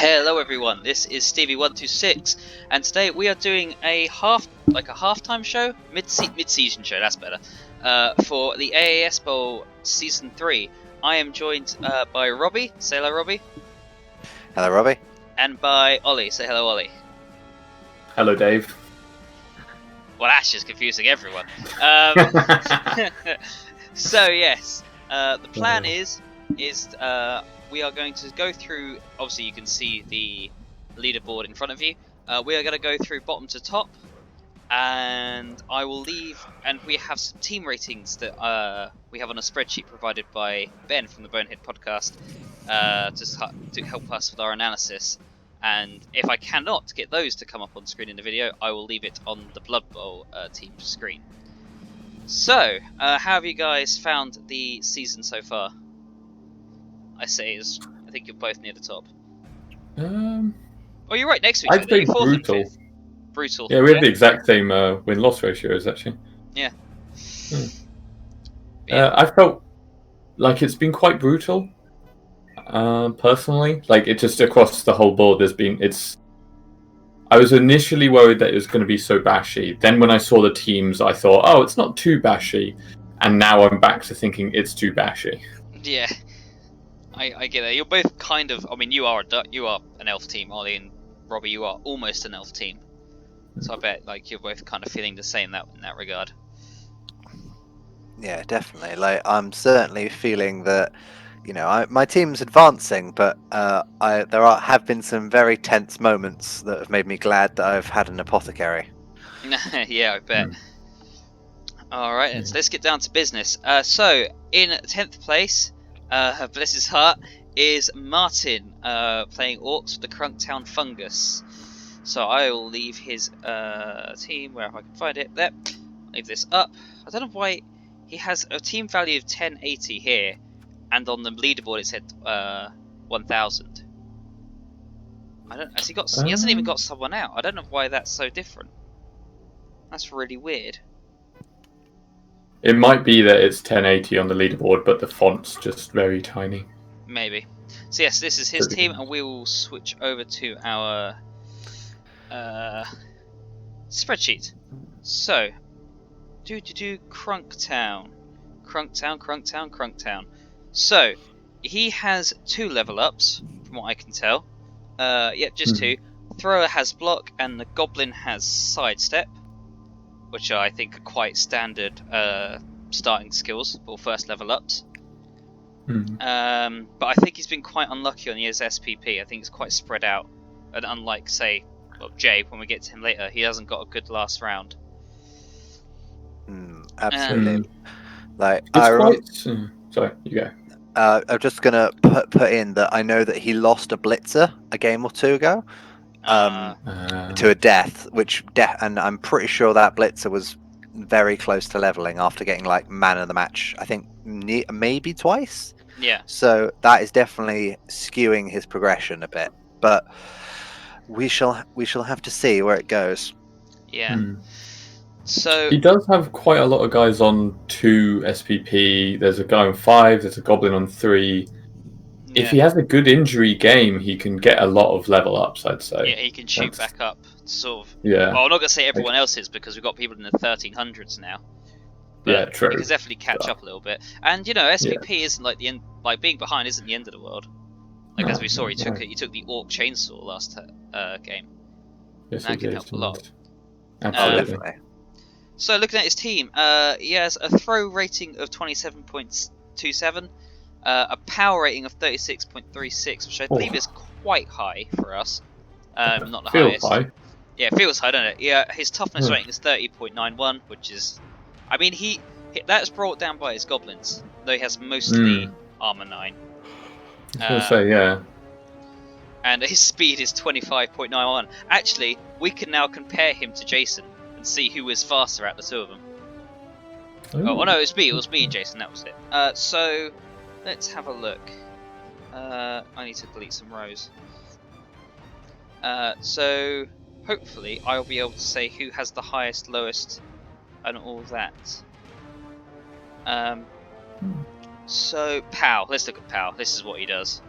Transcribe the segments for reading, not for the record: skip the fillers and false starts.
Hello everyone, this is Stevie126, and today we are doing a halftime show, mid-season show, that's better, for the AAS Bowl Season 3. I am joined by Robbie, say hello Robbie. Hello Robbie. And by Ollie, say hello Ollie. Hello Dave. Well, that's just confusing everyone. So yes, the plan is we are going to go through. Obviously, you can see the leaderboard in front of you. We are going to go through bottom to top, and I will leave. And we have some team ratings that we have on a spreadsheet provided by Ben from the Bonehead podcast to help us with our analysis. And if I cannot get those to come up on screen in the video, I will leave it on the Blood Bowl team screen. So, how have you guys found the season so far? I think you're both near the top. Oh, you're right next to each other. I'd say You're fourth and brutal. fifth. Brutal. Yeah, we have the exact same win-loss ratios actually. Yeah. I felt like it's been quite brutal. Personally, like it just across the whole board. I was initially worried that it was going to be so bashy. Then when I saw the teams, I thought, oh, it's not too bashy. And now I'm back to thinking it's too bashy. Yeah. I get it. You're both kind of. I mean, you are an elf team, Ollie, and Robbie. You are almost an elf team. So I bet you're both kind of feeling the same in that regard. Yeah, definitely. Like I'm certainly feeling that, my team's advancing, but there have been some very tense moments that have made me glad that I've had an apothecary. Yeah, I bet. All right, let's get down to business. So in 10th place, bless his heart, is Martin playing Orcs with the Crunktown Fungus. So I will leave his team wherever I can find it. There, leave this up. I don't know why he has a team value of 1080 here, and on the leaderboard it said 1000. He hasn't even got someone out. I don't know why that's so different. That's really weird. It might be that it's 1080 on the leaderboard, but the font's just very tiny. Maybe. So yes, this is his team, and we will switch over to our spreadsheet. So, Crunktown. So, he has 2 level ups, from what I can tell. Just 2. Thrower has block, and the Goblin has sidestep, which I think are quite standard starting skills for first level ups. But I think he's been quite unlucky on his SPP. I think it's quite spread out, and unlike, say, Jay, when we get to him later, he hasn't got a good last round. Absolutely. Sorry, you go. I'm just gonna put in that I know that he lost a blitzer a game or 2 ago, to a death, and I'm pretty sure that blitzer was very close to leveling after getting man of the match. I think maybe twice. Yeah. So that is definitely skewing his progression a bit, but we shall have to see where it goes. Yeah. So he does have quite a lot of guys on 2 SPP. There's a guy on 5. There's a Goblin on 3. Yeah. If he has a good injury game, he can get a lot of level ups, I'd say. Yeah, he can shoot back up, sort of. Yeah. Well, I'm not going to say everyone else is, because we've got people in the 1300s now. But yeah, true. He can definitely catch up a little bit. And, SPP isn't the end, being behind isn't the end of the world. As we saw, he took the Orc Chainsaw last game. Yes, that can help a lot. Absolutely. So, looking at his team, he has a throw rating of 27.27, a power rating of 36.36, which I believe is quite high for us. Not the highest. High. Yeah, it feels high, don't it? Yeah, his toughness rating is 30.91, which is... I mean, that's brought down by his goblins, though he has mostly armor 9. I was going to say, yeah. And his speed is 25.91. Actually, we can now compare him to Jason and see who is faster out of the 2 of them. Oh no, it was me and Jason, that was it. So, let's have a look. I need to delete some rows. So, hopefully I'll be able to say who has the highest, lowest, and all that. So, Pow. Let's look at Pow. This is what he does.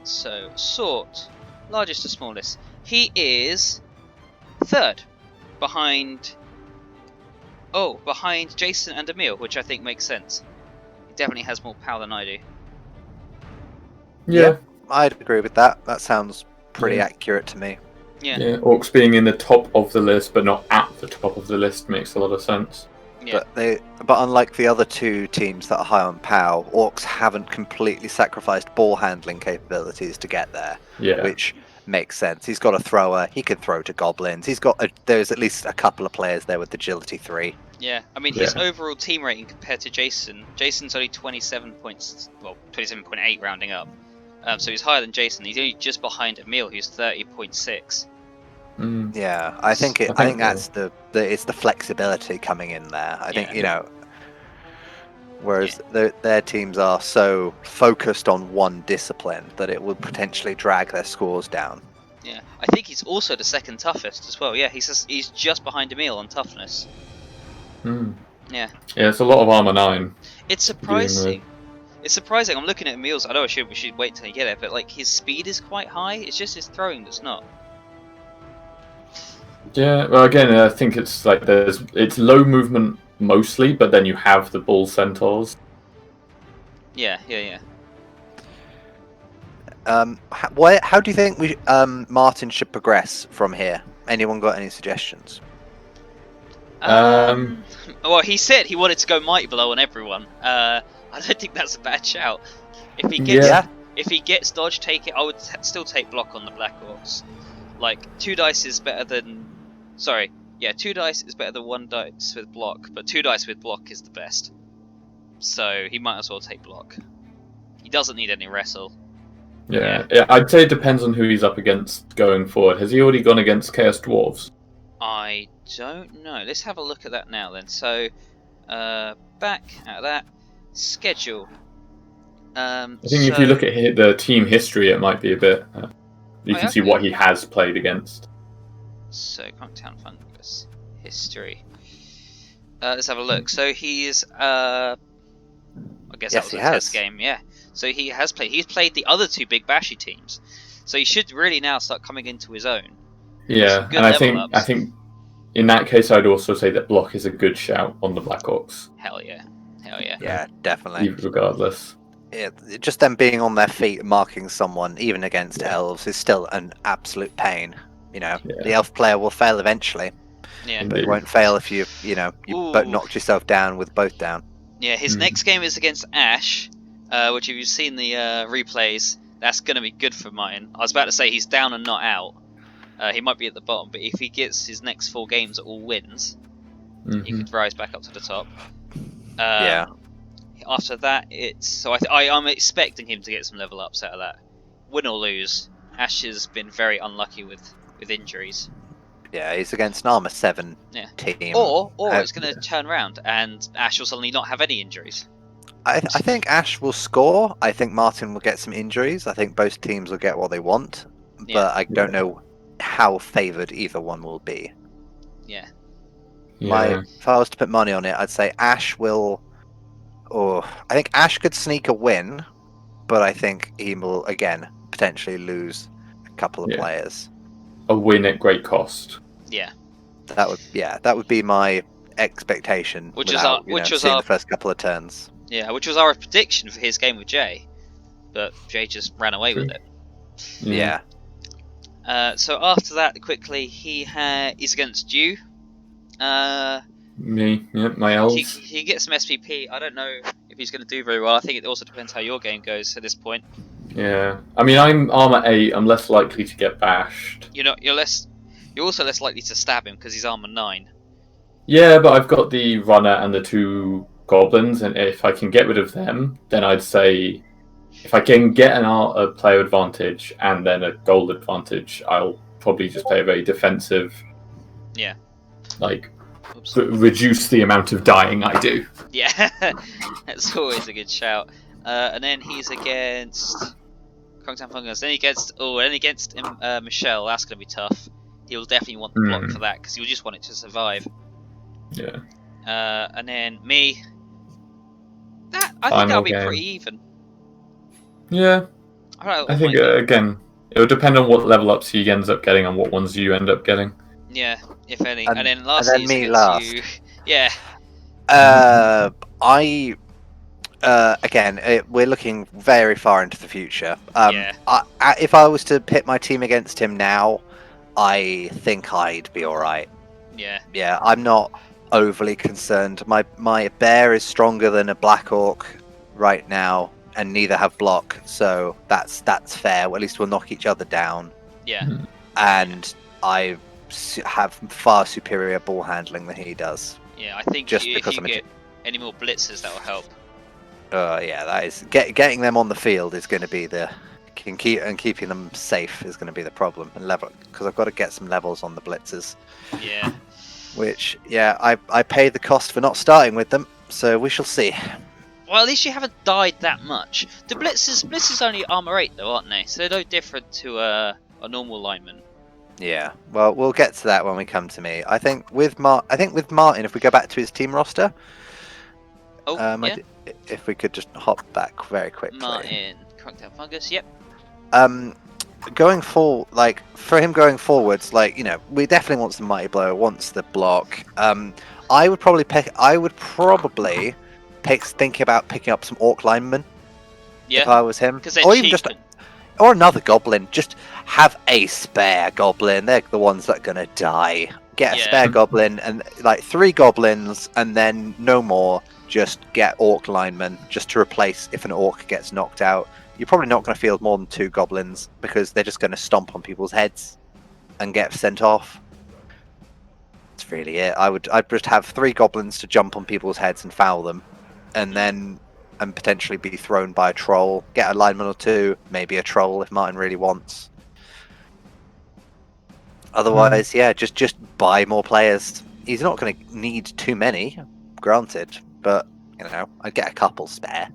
So, sort. Largest to smallest. He is 3rd. Behind Jason and Emil, which I think makes sense. He definitely has more power than I do. Yeah. I'd agree with that. That sounds pretty accurate to me. Yeah. Orcs being in the top of the list, but not at the top of the list, makes a lot of sense. Yeah. But unlike the other two teams that are high on POW, Orcs haven't completely sacrificed ball handling capabilities to get there, which makes sense. He's got a thrower. He can throw to goblins. There's at least a couple of players there with agility 3. Yeah, I mean his overall team rating compared to Jason. Jason's only 27.8 rounding up. So he's higher than Jason. He's only just behind Emil, who's 30.6. Yeah, I think that's it's the flexibility coming in there. I think whereas their teams are so focused on one discipline that it would potentially drag their scores down. Yeah, I think he's also the 2nd toughest as well. Yeah, he's just behind Emil on toughness. Yeah. Yeah, it's a lot of armor 9. It's surprising. It's surprising. I'm looking at Emil's. I know we should wait till you get it, but like his speed is quite high. It's just his throwing that's not. Yeah, well, again, I think it's like it's low movement mostly, but then you have the bull centaurs. Yeah. How do you think Martin should progress from here? Anyone got any suggestions? Well, he said he wanted to go mighty blow on everyone. I don't think that's a bad shout. If he gets dodge, take it. I would still take block on the Black Orcs. Like 2 dice is better than. 2 dice is better than 1 dice with block, but 2 dice with block is the best. So he might as well take block. He doesn't need any wrestle. Yeah, I'd say it depends on who he's up against going forward. Has he already gone against Chaos Dwarves? I don't know. Let's have a look at that now then. So, back out of that. Schedule. I think if you look at the team history, it might be a bit. You can see what he has played against. So, Town Fungus history. Let's have a look. So he's. I guess that was a test game. Yeah. So he has played. He's played the other 2 big bashy teams. So he should really now start coming into his own. Yeah, and I think in that case, I'd also say that block is a good shout on the Black Orcs. Hell yeah. Yeah, definitely. Regardless. Yeah, just them being on their feet, marking someone, even against elves, is still an absolute pain. The elf player will fail eventually. Yeah. But it won't fail if you knocked yourself down with both down. Yeah, his next game is against Ash, which if you've seen the replays, that's going to be good for Martin. I was about to say he's down and not out. He might be at the bottom, but if he gets his next 4 games at all wins, he could rise back up to the top. After that, I'm expecting him to get some level ups out of that. Win or lose, Ash has been very unlucky with injuries. Yeah, he's against an armor 7 team. Or it's going to turn around and Ash will suddenly not have any injuries. I think Ash will score. I think Martin will get some injuries. I think both teams will get what they want. But I don't know how favoured either one will be. Yeah. If I was to put money on it, I'd say Ash will. I think Ash could sneak a win, but I think he will again potentially lose a couple of players. A win at great cost. Yeah. That would be my expectation. Which was our the first couple of turns. Yeah, which was our prediction for his game with Jay, but Jay just ran away with it. Yeah. So after that, quickly, he's against you. Me, my elves. He gets some SPP. I don't know if he's going to do very well. I think it also depends how your game goes at this point. Yeah, I mean, I'm armor 8. I'm less likely to get bashed. You're also less likely to stab him because he's armor 9. Yeah, but I've got the runner and the 2 goblins, and if I can get rid of them, then I'd say if I can get a player advantage and then a gold advantage, I'll probably just play a very defensive. Yeah. Reduce the amount of dying I do. Yeah, that's always a good shout. And then he's against Crongtown Fungus. Then he against Michelle. That's going to be tough. He'll definitely want the block for that because he'll just want it to survive. Yeah. And then me. I think that'll be pretty even. Yeah. I think again, it would depend on what level ups he ends up getting and what ones you end up getting. Yeah, if any. And- And then last and then season me it's last. you. Yeah. We're looking very far into the future. Yeah. If I was to pit my team against him now, I think I'd be all right. Yeah. Yeah, I'm not overly concerned. My bear is stronger than a black orc right now, and neither have block, so that's fair. Well, at least we'll knock each other down. Yeah. And I have far superior ball handling than he does. Yeah, I think Just if because you I'm a get any more blitzers, that will help. Yeah, that is getting them on the field is going to be keeping them safe is going to be the problem, and level, because I've got to get some levels on the blitzers. Yeah. Which, yeah, I pay the cost for not starting with them, so we shall see. Well, at least you haven't died that much. The blitzers only armor 8 though, aren't they? So they're no different to a normal lineman. Yeah, well, we'll get to that when we come to me. I think with Martin, if we go back to his team roster, Oh, yeah. If we could just hop back very quickly. Martin, Crackdown Fungus, yep. Going for him going forwards, we definitely want some mighty blow, wants the block. I would probably think about picking up some orc linemen. Yeah. If I was him, Because they're or cheap. even or another goblin. Just have a spare goblin. They're the ones that are gonna die. Get a spare goblin and 3 goblins, and then no more. Just get orc linemen just to replace if an orc gets knocked out. You're probably not going to field more than 2 goblins because they're just going to stomp on people's heads and get sent off. That's really it. I'd just have 3 goblins to jump on people's heads and foul them, and potentially be thrown by a troll. Get a lineman or 2, maybe a troll if Martin really wants. Otherwise, just buy more players. He's not going to need too many, granted, but I'd get a couple spare.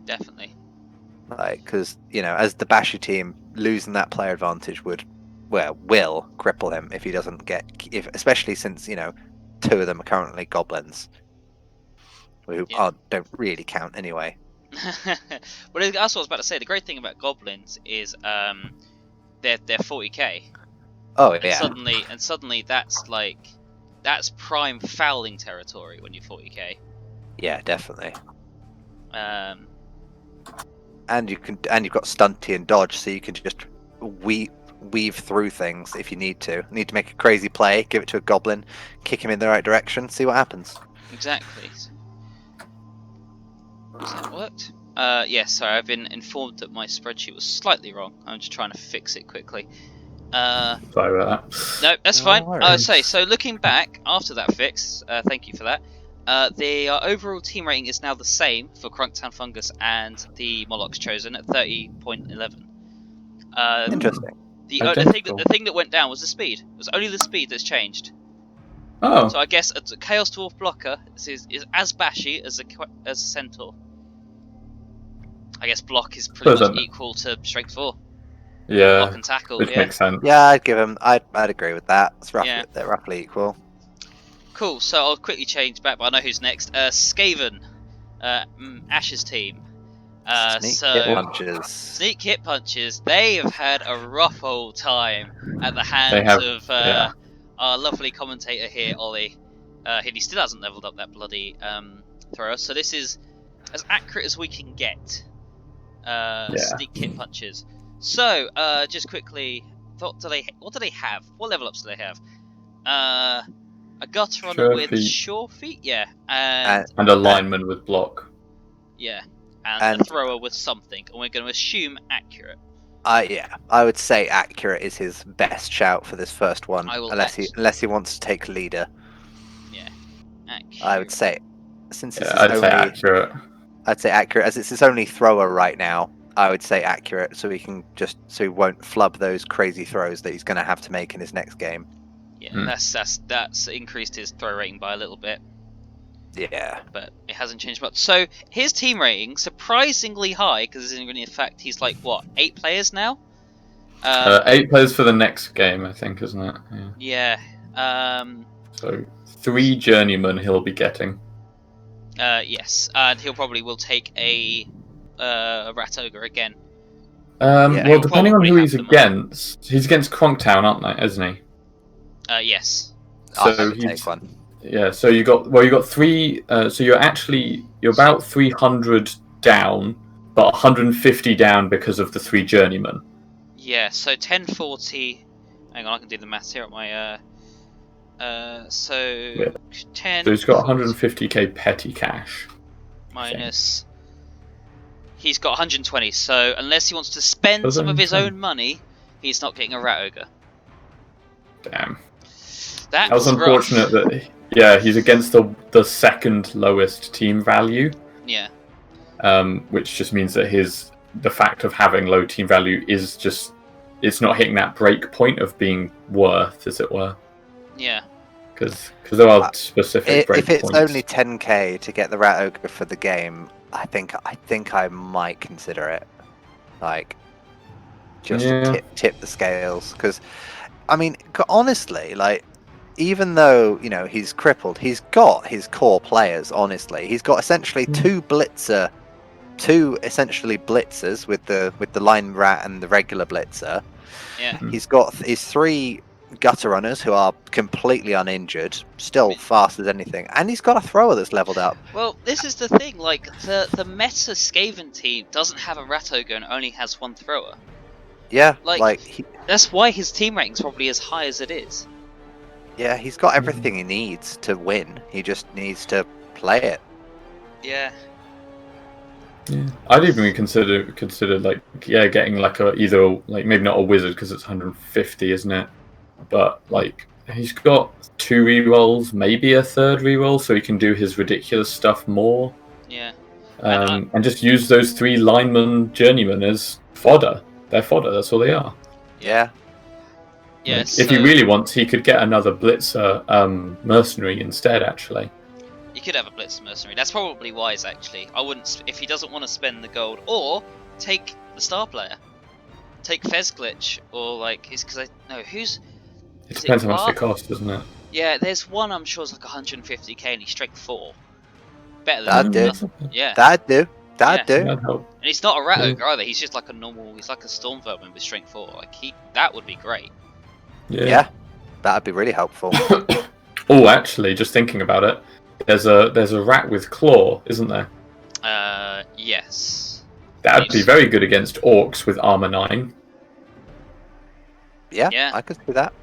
Definitely. Because as the Bashu team, losing that player advantage will cripple him if he doesn't especially since 2 of them are currently goblins, who don't really count anyway. Well, that's what I was about to say. The great thing about goblins is they're 40k. Oh And yeah. suddenly that's prime fouling territory when you're 40k. Yeah, definitely. And you've got stunty and dodge, so you can just weave through things if you need to. Need to make a crazy play, give it to a goblin, kick him in the right direction, see what happens. Exactly. Has that worked? Yes. Sorry, I've been informed that my spreadsheet was slightly wrong. I'm just trying to fix it quickly. Sorry about that. No, that's No fine. worries. So looking back after that fix, thank you for that. The overall team rating is now the same for Crunktown Fungus and the Moloch's Chosen at 30.11. Interesting. The thing that went down was the speed. It was only the speed that's changed. Oh. So I guess a Chaos Dwarf blocker is as bashy as a Centaur. I guess block is pretty much equal to Strength 4. Yeah. Block and tackle. Which makes sense. Yeah, I'd agree with that. They're roughly equal. Cool. So I'll quickly change back, but I know who's next. Skaven, Ash's team. Sneak hit punches. They have had a rough old time at the hands of our lovely commentator here, Ollie. He still hasn't leveled up that bloody thrower, so this is as accurate as we can get. Sneak hit punches. So, just quickly, what do they have? What level ups do they have? A gutter runner with sure feet, and a lineman with block. Yeah, and a thrower with something, and we're going to assume accurate. I would say accurate is his best shout for this first one, unless he wants to take leader. Yeah, accurate. I would say, since it's I'd say accurate. I'd say accurate, as it's his only thrower right now. I would say accurate, so he won't flub those crazy throws that he's going to have to make in his next game. Yeah, that's increased his throw rating by a little bit. Yeah, but it hasn't changed much. So his team rating surprisingly high, because in fact he's 8 players now. 8 players for the next game, I think, isn't it? Yeah. So 3 journeymen he'll be getting. Yes, and he'll probably will take a rat ogre again, Well, depending on who probably he's have them all. he's against Crunktown, aren't they? Isn't he? Yes. I'll So take he's one. yeah. So you got three. So you're about 300 down, but 150 down because of the 3 journeymen. Yeah. So 1040. Hang on, I can do the maths here at my. So 10. So he's got 150k petty cash. Minus. He's got 120. So unless he wants to spend some of his 120. own money, he's not getting a rat ogre. Damn. That's That was unfortunate that he's against the second lowest team value. Yeah. Which just means that the fact of having low team value is just it's not hitting that break point of being worth, as it were. Yeah. Because there are specific break If it's points. only 10k to get the rat ogre for the game, I think I might consider it. Like, just to tip the scales, because I mean, honestly, like, even though he's crippled, he's got his core players. Honestly, he's got essentially two essentially blitzers with the line rat and the regular blitzer. Yeah. He's got his 3 gutter runners who are completely uninjured, still fast as anything, and he's got a thrower that's leveled up. Well, this is the thing. Like the meta Skaven team doesn't have a rat ogre and only has 1 thrower. Yeah, that's why his team rating's probably as high as it is. Yeah, he's got everything he needs to win. He just needs to play it. Yeah. Yeah, I'd even consider getting like either like maybe not a wizard because it's 150, isn't it? But like he's got 2 rerolls, maybe a 3rd reroll, so he can do his ridiculous stuff more. Yeah. And just use those 3 lineman journeymen as fodder. They're fodder. That's all they are. Yeah. Yeah. If he really wants, he could get another blitzer mercenary instead. Actually. You could have a blitz mercenary. That's probably wise, actually. I wouldn't if he doesn't want to spend the gold, or take the star player, take Fez Glitch, or like who's. It depends how much they cost, doesn't it? Yeah, there's one I'm sure is like 150k and he's strength 4. Better than That'd do. Yeah. That'd do. That'd help. And he's not a rat ogre either. He's just like a normal. He's like a storm vermin with strength 4. Like that would be great. Yeah, that'd be really helpful. Oh, actually, just thinking about it, there's a rat with claw, isn't there? Yes. That'd be very good against orcs with armor 9. Yeah, I could see that.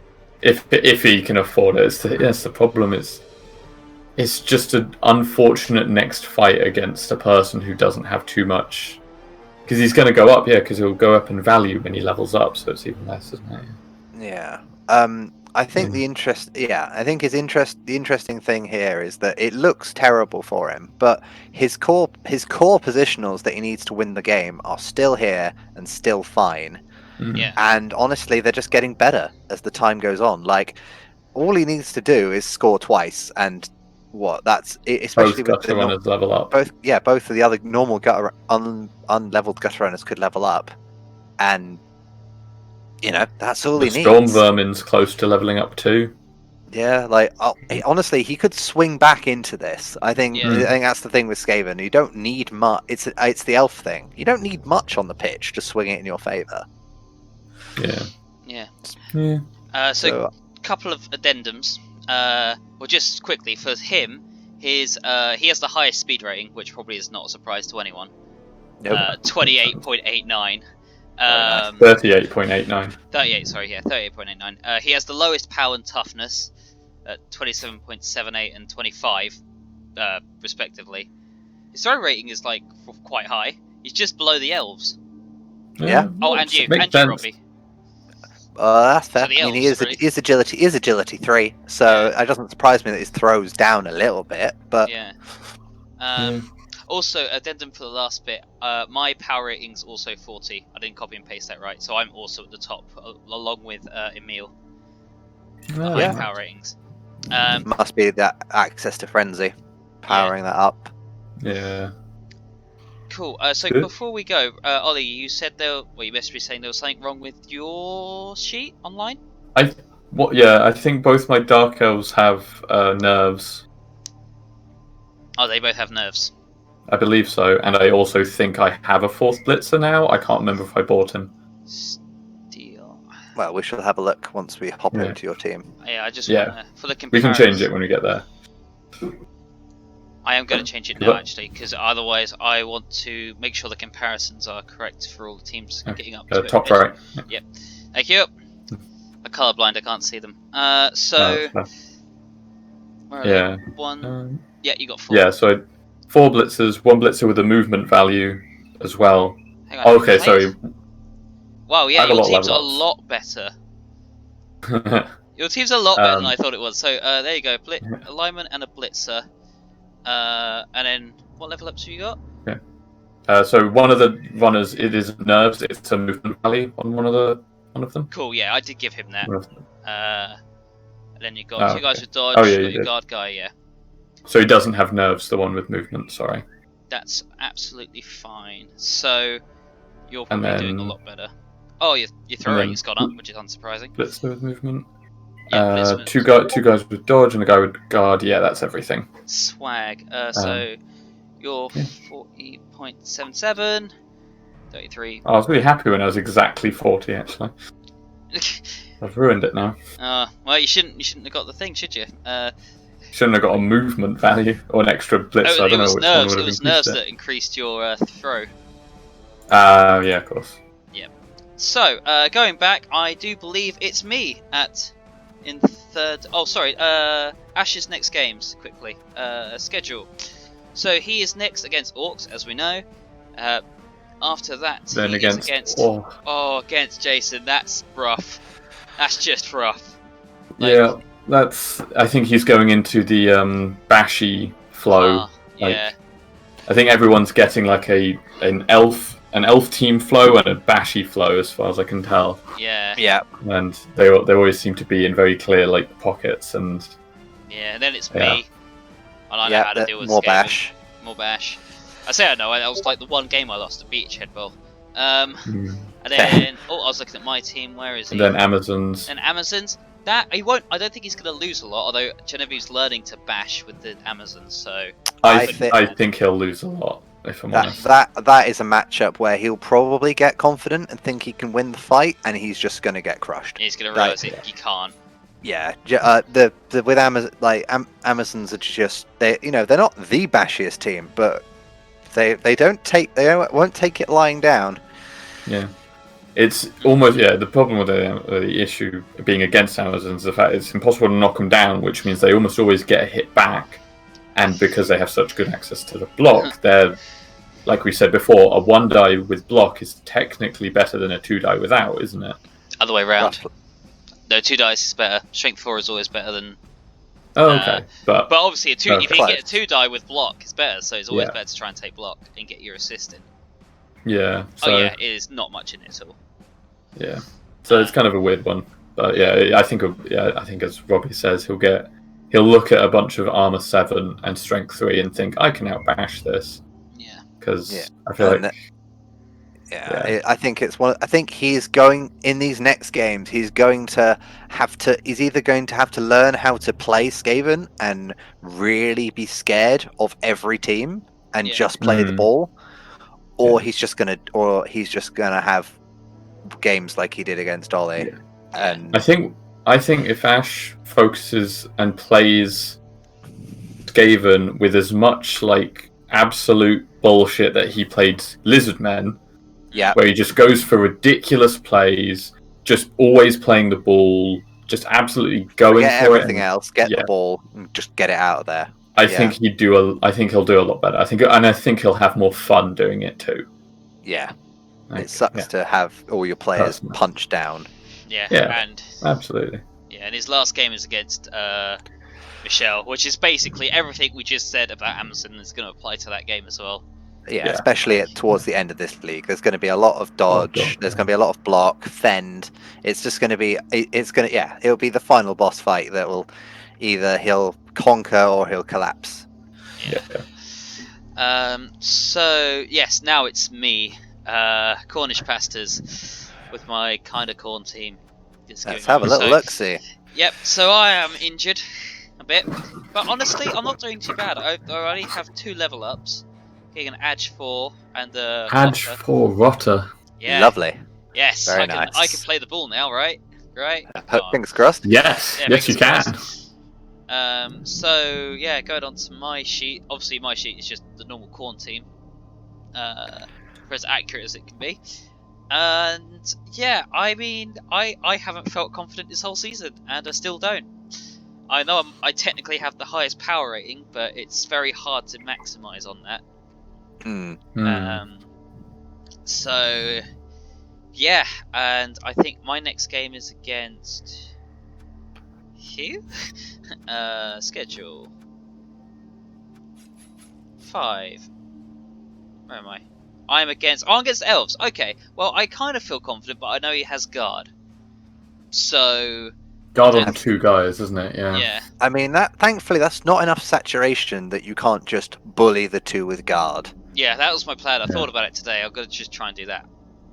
If he can afford it, that's the problem. It's just an unfortunate next fight against a person who doesn't have too much, because he's going to go up, because he'll go up in value when he levels up, so it's even less, isn't it? Yeah. I think the interesting thing here is that it looks terrible for him, but his core positionals that he needs to win the game are still here and still fine. Yeah. And honestly, they're just getting better as the time goes on. Like, all he needs to do is score twice, and especially both with gutter runners level up. Both of the other normal unleveled gutter runners could level up, and that's all he needs. Storm vermin's close to leveling up too. Yeah, honestly, he could swing back into this. I think that's the thing with Skaven. You don't need much. It's the elf thing. You don't need much on the pitch to swing it in your favor. Yeah. So a couple of addendums. Well, just quickly for him, he has the highest speed rating, which probably is not a surprise to anyone. Nope. 28.89. 38.89. 38.89. He has the lowest power and toughness at 27.78 and 25, respectively. His throw rating is quite high. He's just below the elves. Yeah. Oh, and you, Robbie. That's fair. So the I mean, he elves, is agility 3, so it doesn't surprise me that his throws down a little bit. But also, addendum for the last bit. My power rating's also 40. I didn't copy and paste that right, so I'm also at the top, along with Emil. High power ratings. Must be that access to frenzy powering that up. Yeah. Cool. So before we go, Ollie, you said you must be saying there was something wrong with your sheet online. I think both my dark elves have nerves. Oh, they both have nerves. I believe so. And I also think I have a 4th blitzer now. I can't remember if I bought him. Steal. Well, we shall have a look once we hop over to your team. Yeah, I just Yeah. want to, for the We comparison. can change it when we get there. I am going to change it now, actually, because otherwise I want to make sure the comparisons are correct for all the teams getting up to it. Top right. Yep. Thank you. I'm colourblind, I can't see them. So... Oh, where are yeah. they? One... yeah, you got 4. Yeah, so 4 blitzers, 1 blitzer with a movement value as well. Hang on, Okay, sorry. Wow, yeah, I have a your lot of team's a level ups. lot better. Your team's a lot better than I thought it was. So there you go, alignment and a blitzer. And then what level ups have you got? Yeah. So one of the runners, it is nerves. It's a movement value on one of them. Cool. Yeah, I did give him that. And then you got Oh, 2 guys okay. with dodge. Oh, yeah, you you got your did. guard guy. Yeah, So he doesn't have nerves. The one with movement. Sorry. that's absolutely fine. So you're And probably doing a then- lot better. Oh, your throwing has gone up, which is unsurprising. Blitzer with movement. Yeah, blitzer Two guys with dodge and a guy with guard. Yeah, that's everything. swag. So you're 40.77, 33. I was really happy when I was exactly 40. Actually, I've ruined it now. Well, you shouldn't have got the thing, should you? Shouldn't have got a movement value or an extra blitzer. I it don't know was which nerves. one would It have was increased nerves it. that increased your throw. Yeah, of course. So going back, I do believe it's me in 3rd. Oh, sorry. Ash's next games quickly. Schedule. So he is next against Orcs, as we know. After that, Then he is against against Jason. That's rough. That's just rough. yeah, that's. I think he's going into the bashy flow. Yeah. I think everyone's getting like an elf team flow and a bashy flow, as far as I can tell. Yeah. Yeah. And they always seem to be in very clear like pockets and. Yeah. And then it's Yeah. me. And I know how to deal with more Skaven. bash. More bash. I say I know. That was like the one game I lost to Beachhead Bowl. And then I was looking at my team. Where is he? And then Amazons. And Amazons. That he won't. I don't think he's going to lose a lot. Although Genevieve's learning to bash with the Amazons, so I thi- think he'll lose a lot, if I'm honest. That is a matchup where he'll probably get confident and think he can win the fight, and he's just going to get crushed. he's going to realise he can't. Yeah, with Amazons are just they're not the bashiest team, but they won't take it lying down. Yeah. It's almost, the problem with the issue being against Amazons is the fact it's impossible to knock them down, which means they almost always get a hit back. And because they have such good access to the block, they're, like we said before, a 1-die with block is technically better than a 2-die without, isn't it? Other way round. Roughly. No, 2 dice is better. Strength 4 is always better than. Oh, okay. But obviously, if you close. get a 2-die with block, it's better. So it's always Yeah. better to try and take block and get your assist in. yeah, so it is not much in it at all. yeah, so it's kind of a weird one. But I think as Robbie says, he'll look at a bunch of armor 7 and strength 3 and think I can outbash this. Yeah. Because I feel like I think it's one. I think he's going in these next games. He's going to have to. He's either going to have to learn how to play Skaven and really be scared of every team and just play the ball, or he's just gonna have games like he did against Ollie. Yeah. And I think if Ash focuses and plays Skaven with as much like absolute bullshit that he played Lizardmen, where he just goes for ridiculous plays, just always playing the ball, just absolutely going forget for everything else, get the ball, and just get it out of there. I think he'll do a lot better. I think he'll have more fun doing it too. Yeah. It sucks to have all your players punched down. Yeah, and absolutely. Yeah, and his last game is against Michelle, which is basically everything we just said about Amazon is going to apply to that game as well. Yeah, especially towards the end of this league. There's going to be a lot of dodge. There's going to be a lot of block, fend. It's just going to be. It'll be the final boss fight that will either he'll conquer or he'll collapse. Yeah. So yes, now it's me, Cornish Pastors, with my kind of corn team. Let's have a little look-see. Yep. So I am injured a bit, but honestly, I'm not doing too bad. I already have 2 level ups. getting an Edge 4 and a Edge Rotter. 4 Rotter. Yeah. Lovely. Yes, Very I can nice. play the ball now, right? Right? Come on. Fingers crossed. Yes, Yeah, yes you fingers can. crossed. So yeah, going on to my sheet. Obviously, my sheet is just the normal Corn team, for as accurate as it can be. And yeah, I mean, I haven't felt confident this whole season, and I still don't. I know I technically have the highest power rating, but it's very hard to maximize on that. So yeah, and I think my next game is against Hugh. Schedule 5. Where am I? I'm against elves. Okay, well I kind of feel confident, but I know he has guard. So Guard on 2 guys, isn't it? Yeah. yeah. I mean, thankfully that's not enough saturation that you can't just bully the 2 with guard. Yeah, that was my plan. I Yeah. thought about it today. I'm gonna just try and do that.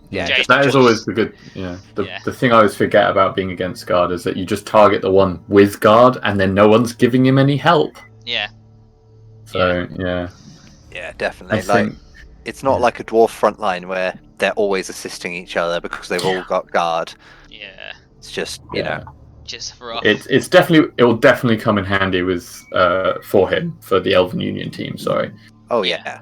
Yeah, Jay- That is just- always the good. Yeah. The thing I always forget about being against guard is that you just target the one with guard, and then no one's giving him any help. Yeah. So yeah. Yeah, definitely. I think it's not like a dwarf front line where they're always assisting each other because they've all got guard. Yeah. It's just, you know. Just rough. it will definitely come in handy with for him for the Elven Union team. Sorry. Oh yeah.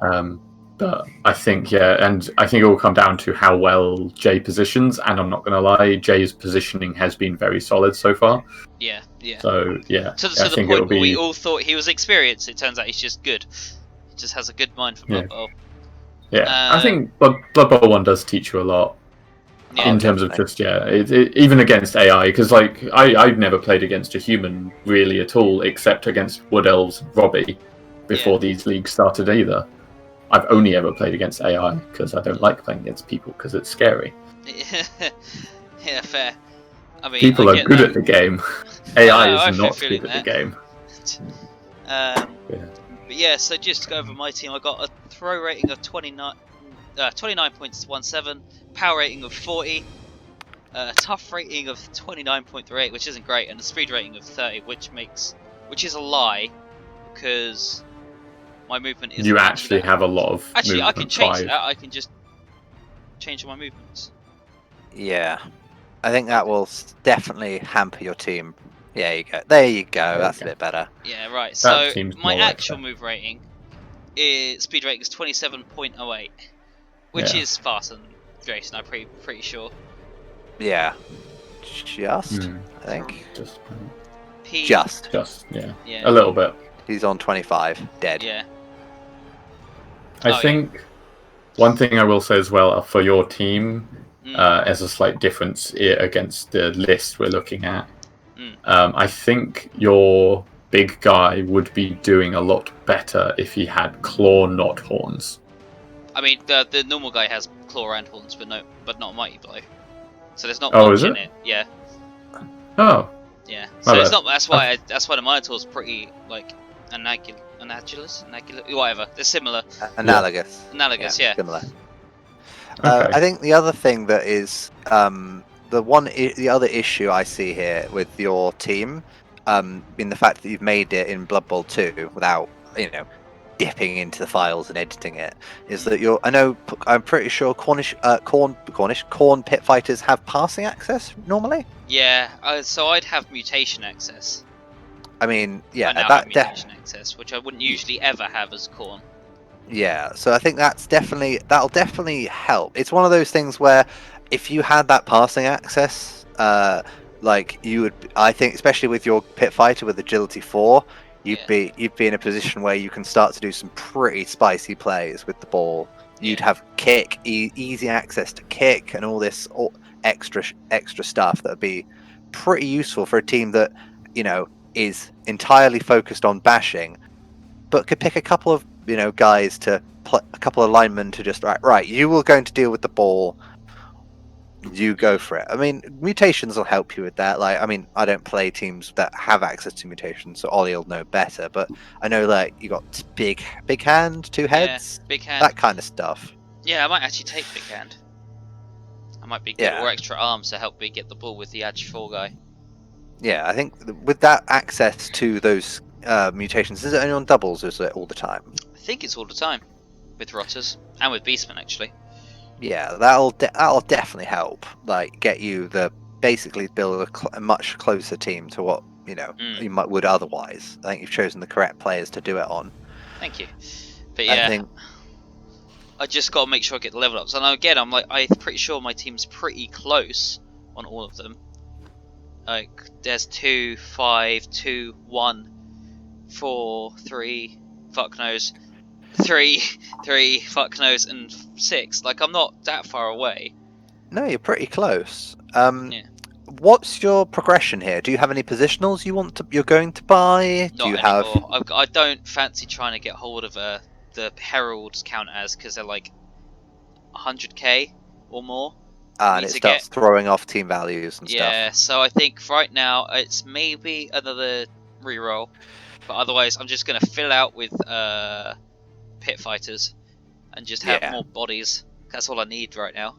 But I think and I think it will come down to how well Jay positions. And I'm not going to lie, Jay's positioning has been very solid so far. Yeah. Yeah. So yeah, To I the think point it'll where be. we all thought he was experienced. It turns out he's just good. He just has a good mind for Blood Bowl. Yeah, I think Blood Bowl 1 does teach you a lot. Yeah. In terms of just even against AI, because like I've never played against a human really at all, except against Wood Elves Robbie before these leagues started either. I've only ever played against AI because I don't like playing against people because it's scary. Yeah, fair. I mean, People I are get good that. at the game. AI I is feel not feeling good at the that. game. But yeah, so just to go over my team, I got a throw rating of 29.17, power rating of 40, tough rating of 29.38, which isn't great, and a speed rating of 30, which is a lie because my movement is. You actually have a lot of. Actually, I can change 5. that. I can just change my movements. Yeah. I think that will definitely hamper your team. There you go. There you go. That's a bit better. Yeah, right. That So seems my more like actual that. move rating is speed rating is 27.08, which is faster than Jason. I'm pretty sure. Yeah. Just, I think. Just Just. Yeah. a little bit. He's on 25. Dead. Yeah. I think one thing I will say as well for your team, as a slight difference against the list we're looking at, I think your big guy would be doing a lot better if he had claw, not horns. I mean, the normal guy has claw and horns, but not mighty blow. So there's not Oh, much is in it? it. Yeah. Oh. Yeah. My So it's bad. not. That's why the Minotaur's pretty like analogous, whatever. They're similar. Analogous. Analogous, yeah. Similar. Okay. I think the other thing that is the other issue I see here with your team, in the fact that you've made it in Blood Bowl 2 without, dipping into the files and editing it, is that I'm pretty sure Corn pit fighters have passing access normally. Yeah. So I'd have mutation access. I mean, yeah, I now have mutation access, which I wouldn't usually ever have as Corn. Yeah, so I think that'll definitely help. It's one of those things where if you had that passing access, I think, especially with your pit fighter with agility 4, you'd be in a position where you can start to do some pretty spicy plays with the ball. You'd have kick, easy access to kick, and all this extra stuff that would be pretty useful for a team that is entirely focused on bashing, but could pick a couple of guys to a couple of linemen to just right. You will going to deal with the ball. You go for it. I mean, mutations will help you with that. I don't play teams that have access to mutations, so Ollie will know better. But I know, you got big hand, 2 heads, big hand, that kind of stuff. Yeah, I might actually take big hand. I might be good, or extra arms to help me get the ball with the Edge 4 guy. Yeah, I think with that access to those mutations, is it only on doubles, or is it all the time? I think it's all the time. with Rotters and with Beastmen actually. Yeah, that'll definitely help. Like get you basically build a much closer team to what you would otherwise. I think you've chosen the correct players to do it on. Thank you. But yeah, I think I just got to make sure I get the level ups. And again, I'm pretty sure my team's pretty close on all of them. Like there's 2, 5, 2, 1, 4, 3, fuck knows, 3, 3, fuck knows, and 6. Like I'm not that far away. no, you're pretty close. Yeah. What's your progression here? Do you have any positionals you're going to buy? Not Do you anymore. have? I don't fancy trying to get hold of the Heralds count as because they're like 100k or more. And it starts throwing off team values and stuff. Yeah, so I think right now it's maybe another reroll, but otherwise I'm just gonna fill out with pit fighters and just have more bodies. That's all I need right now.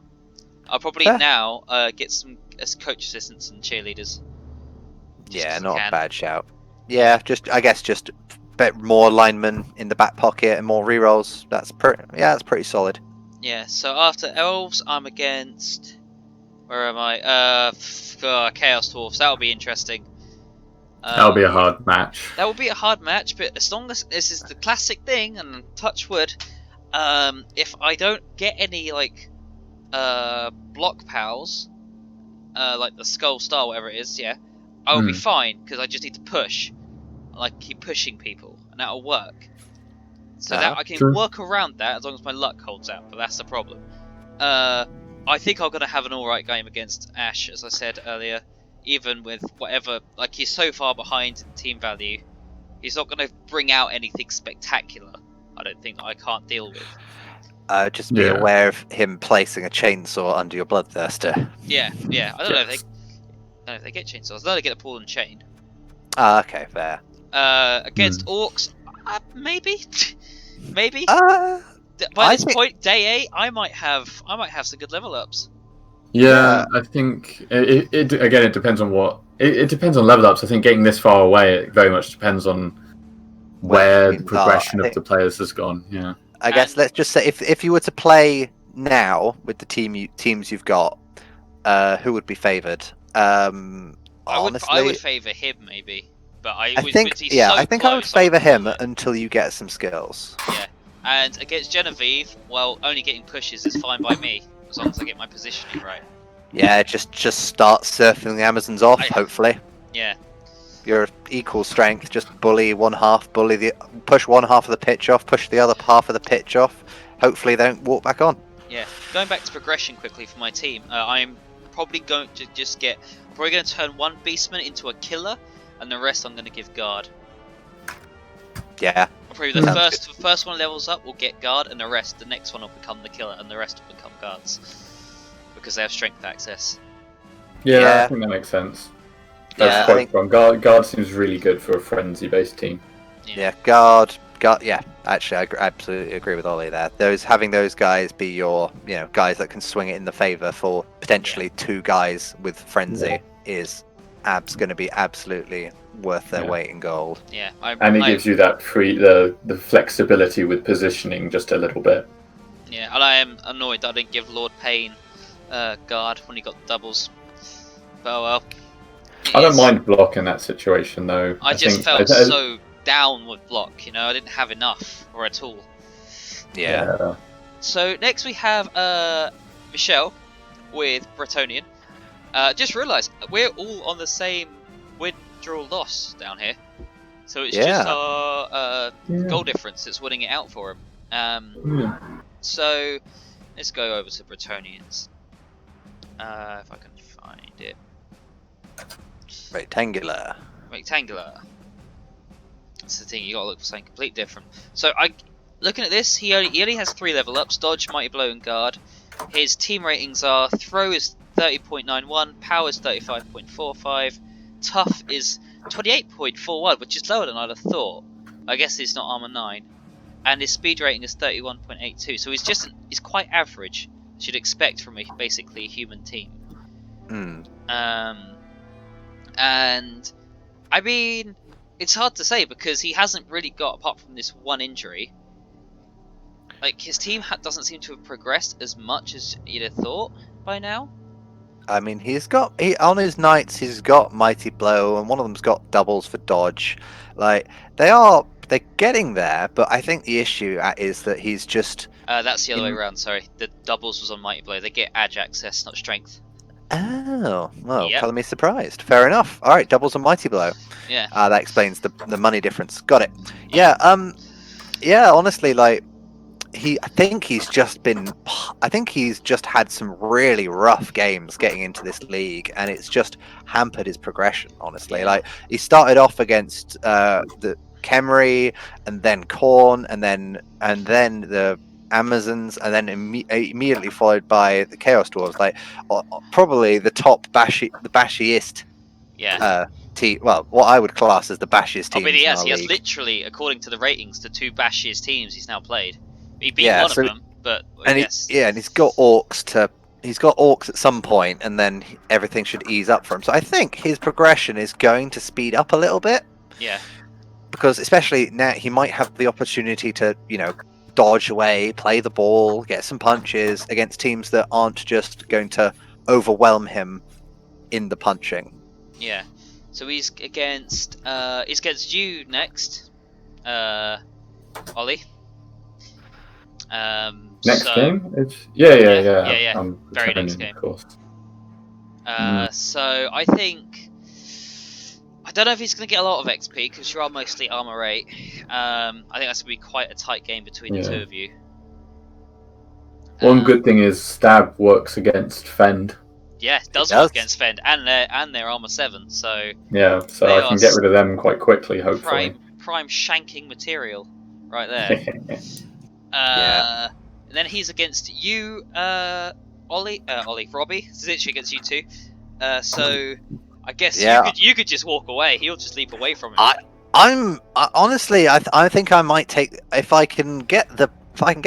I'll probably now get some coach assistants and cheerleaders. Yeah, not a bad shout. Yeah, I guess just a bit more linemen in the back pocket and more rerolls. That's pretty solid. Yeah, so after elves, I'm against. Where am I? Chaos Dwarfs. That'll be interesting. That'll be a hard match. That will be a hard match, but as long as this is the classic thing, and touch wood, if I don't get any like block pals, like the Skull Star, whatever it is, yeah, I will be fine because I just need to push, like keep pushing people, and that'll work. So that I can work around that as long as my luck holds out, but that's the problem. I think I'm going to have an alright game against Ash, as I said earlier, even with whatever, like he's so far behind in team value, he's not going to bring out anything spectacular, I don't think, that I can't deal with. Just be aware of him placing a chainsaw under your bloodthirster. Yeah, I don't know if they get chainsaws, I know they get a ball and chain. Okay, fair. Against orcs, maybe? Maybe? By this point, day 8, I might have some good level ups. Yeah, I think it depends on what it depends on level ups. I think getting this far away, it very much depends on where the progression of the players has gone. Yeah, I guess let's just say if you were to play now with the teams you've got, who would be favoured? Honestly, I would favour him maybe, but I think I would favour him until you get some skills. Yeah. And against Genevieve, well, only getting pushes is fine by me, as long as I get my positioning right. Yeah, just start surfing the Amazons off, hopefully. Yeah. You're equal strength, just push one half of the pitch off, push the other half of the pitch off. Hopefully they don't walk back on. Yeah. Going back to progression quickly for my team, I'm probably going to turn one Beastman into a killer, and the rest I'm going to give guard. Yeah. Probably the first one levels up will get guard, and the next one will become the killer, and the rest will become guards because they have strength access. Yeah, I think that makes sense. That's quite strong. Guard seems really good for a frenzy-based team. Yeah, guard. Yeah, actually, I absolutely agree with Ollie there. Having those guys be your, guys that can swing it in the favour for potentially 2 guys with frenzy is going to be absolutely worth their weight in gold. Yeah, and it gives you that the flexibility with positioning just a little bit. Yeah, and I am annoyed that I didn't give Lord Payne guard when he got the doubles. But oh well. I don't mind block in that situation though. I just felt so down with block, I didn't have enough or at all. Yeah. So next we have Michelle with Bretonian. Just realised we're all on the same win, draw, loss down here. So it's just our goal difference that's winning it out for him. So let's go over to Bretonians. If I can find it. Rectangular. That's the thing, you gotta look for something completely different. So looking at this, he only has 3 level ups: dodge, mighty blow, and guard. His team ratings are throw is 30.91, power is 35.45, tough is 28.41, which is lower than I'd have thought. I guess he's not armor 9, and his speed rating is 31.82. So he's quite average. You'd expect from basically a human team. And I mean, it's hard to say because he hasn't really got, apart from this one injury, like his team doesn't seem to have progressed as much as you'd have thought by now. I mean, on his knights, he's got Mighty Blow, and one of them's got doubles for dodge. Like they're getting there, but I think the issue is that he's just. That's the other way around. Sorry, the doubles was on Mighty Blow. They get edge access, not strength. Oh, well, Yep. color me surprised. Fair enough. All right, doubles and Mighty Blow. Yeah. That explains the money difference. Got it. Yeah. Yeah. Honestly, like I think he's just had some really rough games getting into this league, and it's just hampered his progression. Honestly, Yeah. like he started off against the Khemri, and then Khorne, and then the Amazons, and then immediately followed by the Chaos Dwarves. Like probably the bashiest. Yeah. Well, what I would class as the bashiest teams. He in has our league. literally, according to the ratings, the 2 bashiest teams he's now played. He beat one of them, but and he's got orcs He's got orcs at some point, and then everything should ease up for him. So I think his progression is going to speed up a little bit. Yeah. Because especially now, he might have the opportunity to, dodge away, play the ball, get some punches against teams that aren't just going to overwhelm him in the punching. Yeah. So he's against you next, Ollie. Next game? Yeah. Very next game. Of course. So I think I don't know if he's going to get a lot of XP because you are mostly armor 8. I think that's going to be quite a tight game between the two of you. One good thing is Stab works against Fend. Yeah, it does work against Fend and their armor 7. So yeah, so I can get rid of them quite quickly, hopefully. Prime shanking material, right there. And then he's against you, Robbie. It's literally against you two. So I guess you could just walk away. He'll just leap away from him. Honestly, I think I might take if I can get the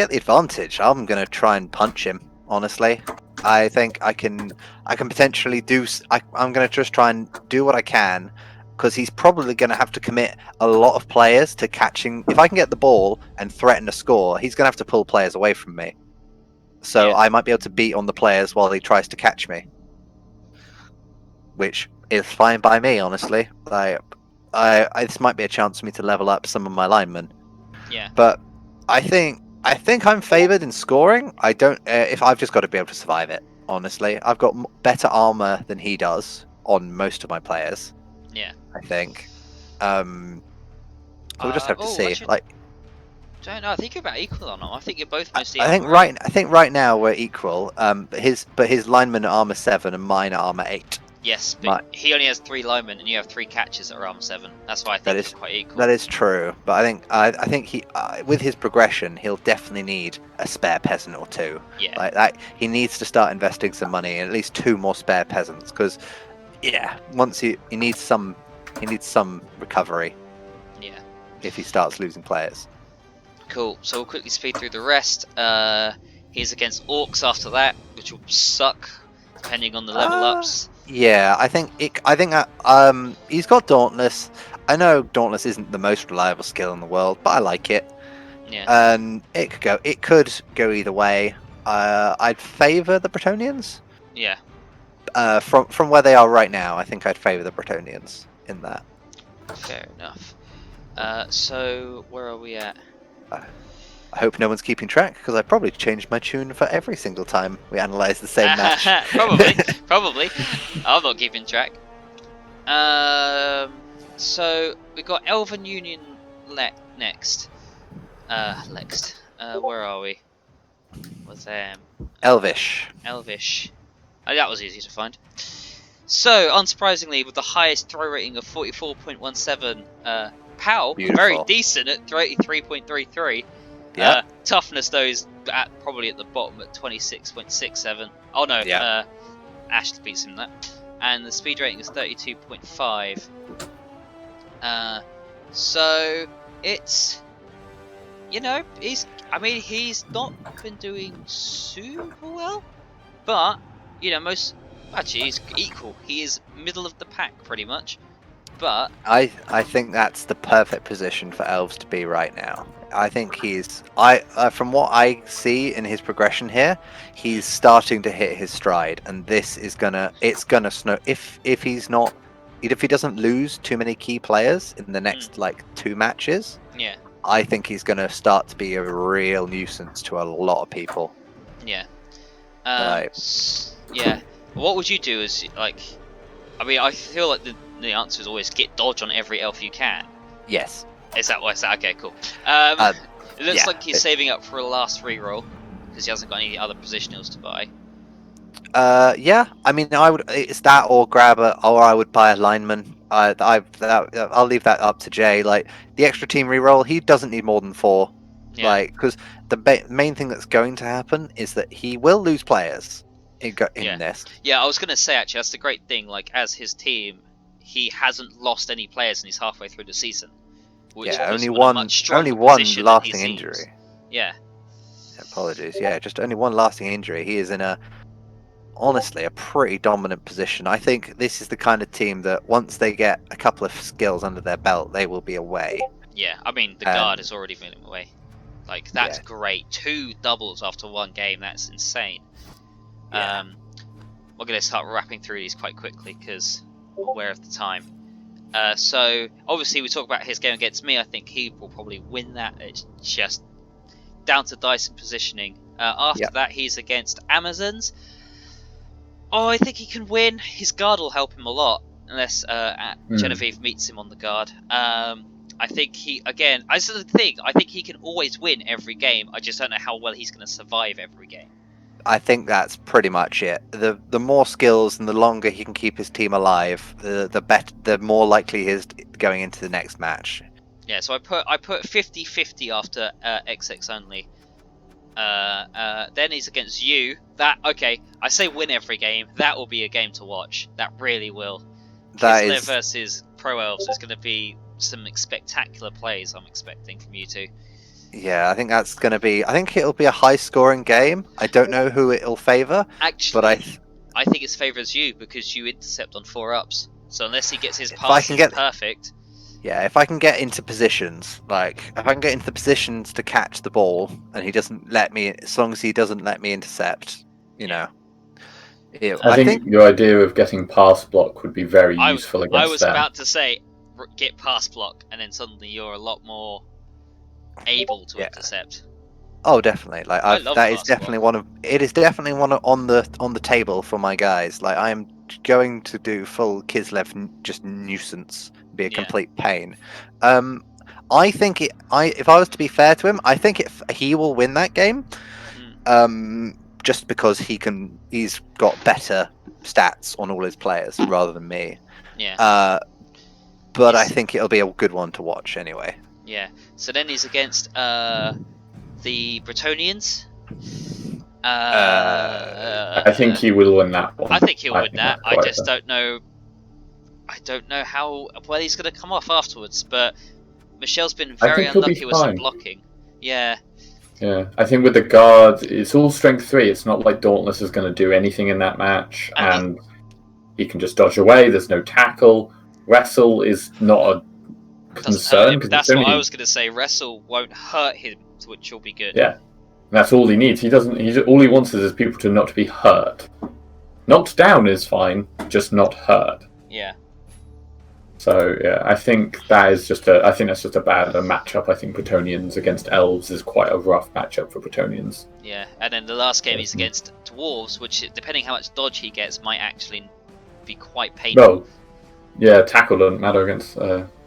advantage. I'm gonna try and punch him. Honestly, I think I can potentially do. I'm gonna just try and do what I can. Because he's probably going to have to commit a lot of players to catching. If I can get the ball and threaten a score, he's going to have to pull players away from me. So I might be able to beat on the players while he tries to catch me, which is fine by me, honestly. This might be a chance for me to level up some of my linemen. Yeah. But I think I'm favoured in scoring. I don't. If I've just got to be able to survive it. Honestly, I've got better armor than he does on most of my players. Yeah, I think. So we'll just have to see. I don't know. I think you're about equal or not. I think you're both mostly. I think right now we're equal. But his linemen are armor 7 and mine are armor 8. Yes, but he only has 3 linemen and you have 3 catches that are armor 7. That's why I think it's quite equal. That is true, but I think he with his progression he'll definitely need a spare peasant or 2. Yeah. Like that, he needs to start investing some money in at least 2 more spare peasants because. Yeah, once he needs some recovery. Yeah. If he starts losing players. Cool. So we'll quickly speed through the rest. He's against orcs after that, which will suck depending on the level ups. Yeah, I think that he's got Dauntless. I know Dauntless isn't the most reliable skill in the world, but I like it. Yeah. And it could go either way. I'd favour the Bretonnians. Yeah. From where they are right now, I think I'd favour the Bretonnians in that. Fair enough. So where are we at? I hope no one's keeping track because I probably changed my tune for every single time we analyse the same match. Probably. I'm not keeping track. So we got Elven Union next. Where are we? With them. Elvish. Oh, that was easy to find. So, unsurprisingly, with the highest throw rating of 44.17, POW, very decent at 83.33. Yeah. Toughness, though, is probably at the bottom at 26.67. Oh no, Ashley beats him in that. And the speed rating is 32.5. So, it's... he's not been doing super well, but... he's equal. He is middle of the pack, pretty much. But I think that's the perfect position for Elves to be right now. I think from what I see in his progression here, he's starting to hit his stride, and it's gonna snow if he doesn't lose too many key players in the next like 2 matches. yeah, I think he's gonna start to be a real nuisance to a lot of people. yeah, Right. yeah. What would you do? I feel like the answer is always get dodge on every elf you can. Yes. Is that okay? Cool. It looks like he's saving up for a last reroll because he hasn't got any other positionals to buy. Yeah. I mean, it's that or I would buy a lineman. I'll leave that up to Jay. Like the extra team reroll, he doesn't need more than 4. Yeah. Like because the main thing that's going to happen is that he will lose players in this. Yeah, I was gonna say actually that's the great thing. Like as his team, he hasn't lost any players and he's halfway through the season. Which only one lasting injury. Yeah. Apologies. Yeah, just only one lasting injury. He is in honestly a pretty dominant position. I think this is the kind of team that once they get a couple of skills under their belt, they will be away. Yeah, I mean the guard has already been away. Like that's great. 2 doubles after 1 game. That's insane. Yeah. We're gonna start wrapping through these quite quickly because I'm aware of the time. So obviously we talk about his game against me. I think he will probably win that. It's just down to dice and positioning. After that, he's against Amazons. Oh, I think he can win. His guard will help him a lot, unless Genevieve meets him on the guard. I think I think he can always win every game. I just don't know how well he's going to survive every game. I think that's pretty much it. The more skills and the longer he can keep his team alive, the more likely he is going into the next match. Yeah, so I put 50-50 after XX only. Then he's against you. I say win every game. That will be a game to watch. That really will. Kislev versus Pro Elves is going to be some spectacular plays I'm expecting from you two. Yeah, I think that's going to be. I think it'll be a high-scoring game. I don't know who it'll favour. Actually, but I think it favours you because you intercept on 4-ups. So unless he gets his passes perfect. Yeah, if I can get into positions, to catch the ball, and he doesn't let me, as long as he doesn't let me intercept, know. I think your idea of getting pass block would be very useful against them. I was about to say, get pass block, and then suddenly you're a lot more able to intercept. Oh, definitely. Like that is definitely one of. It is definitely one on the table for my guys. Like I am going to do full Kislev just nuisance, be a complete pain. I think if I was to be fair to him, I think he will win that game. Just because he's got better stats on all his players rather than me. Yeah. But I think it'll be a good one to watch anyway. Yeah. So then he's against the Bretonnians. I think he will win that one. I think he'll win that. I just don't know. I don't know how well he's going to come off afterwards. But Michelle's been very unlucky with some blocking. Yeah. Yeah, I think with the guard, it's all strength 3. It's not like Dauntless is going to do anything in that match, and he can just dodge away. There's no tackle. Wrestle is not a concern. That's what I was going to say. Wrestle won't hurt him, which will be good. Yeah, that's all he needs. All he wants is people to not be hurt. Knocked down is fine, just not hurt. Yeah. So yeah, I think that's just a bad matchup. I think Bretonnians against Elves is quite a rough matchup for Bretonnians. Yeah, and then the last game he's against Dwarves, which depending how much dodge he gets, might actually be quite painful. Well, yeah, tackle doesn't matter against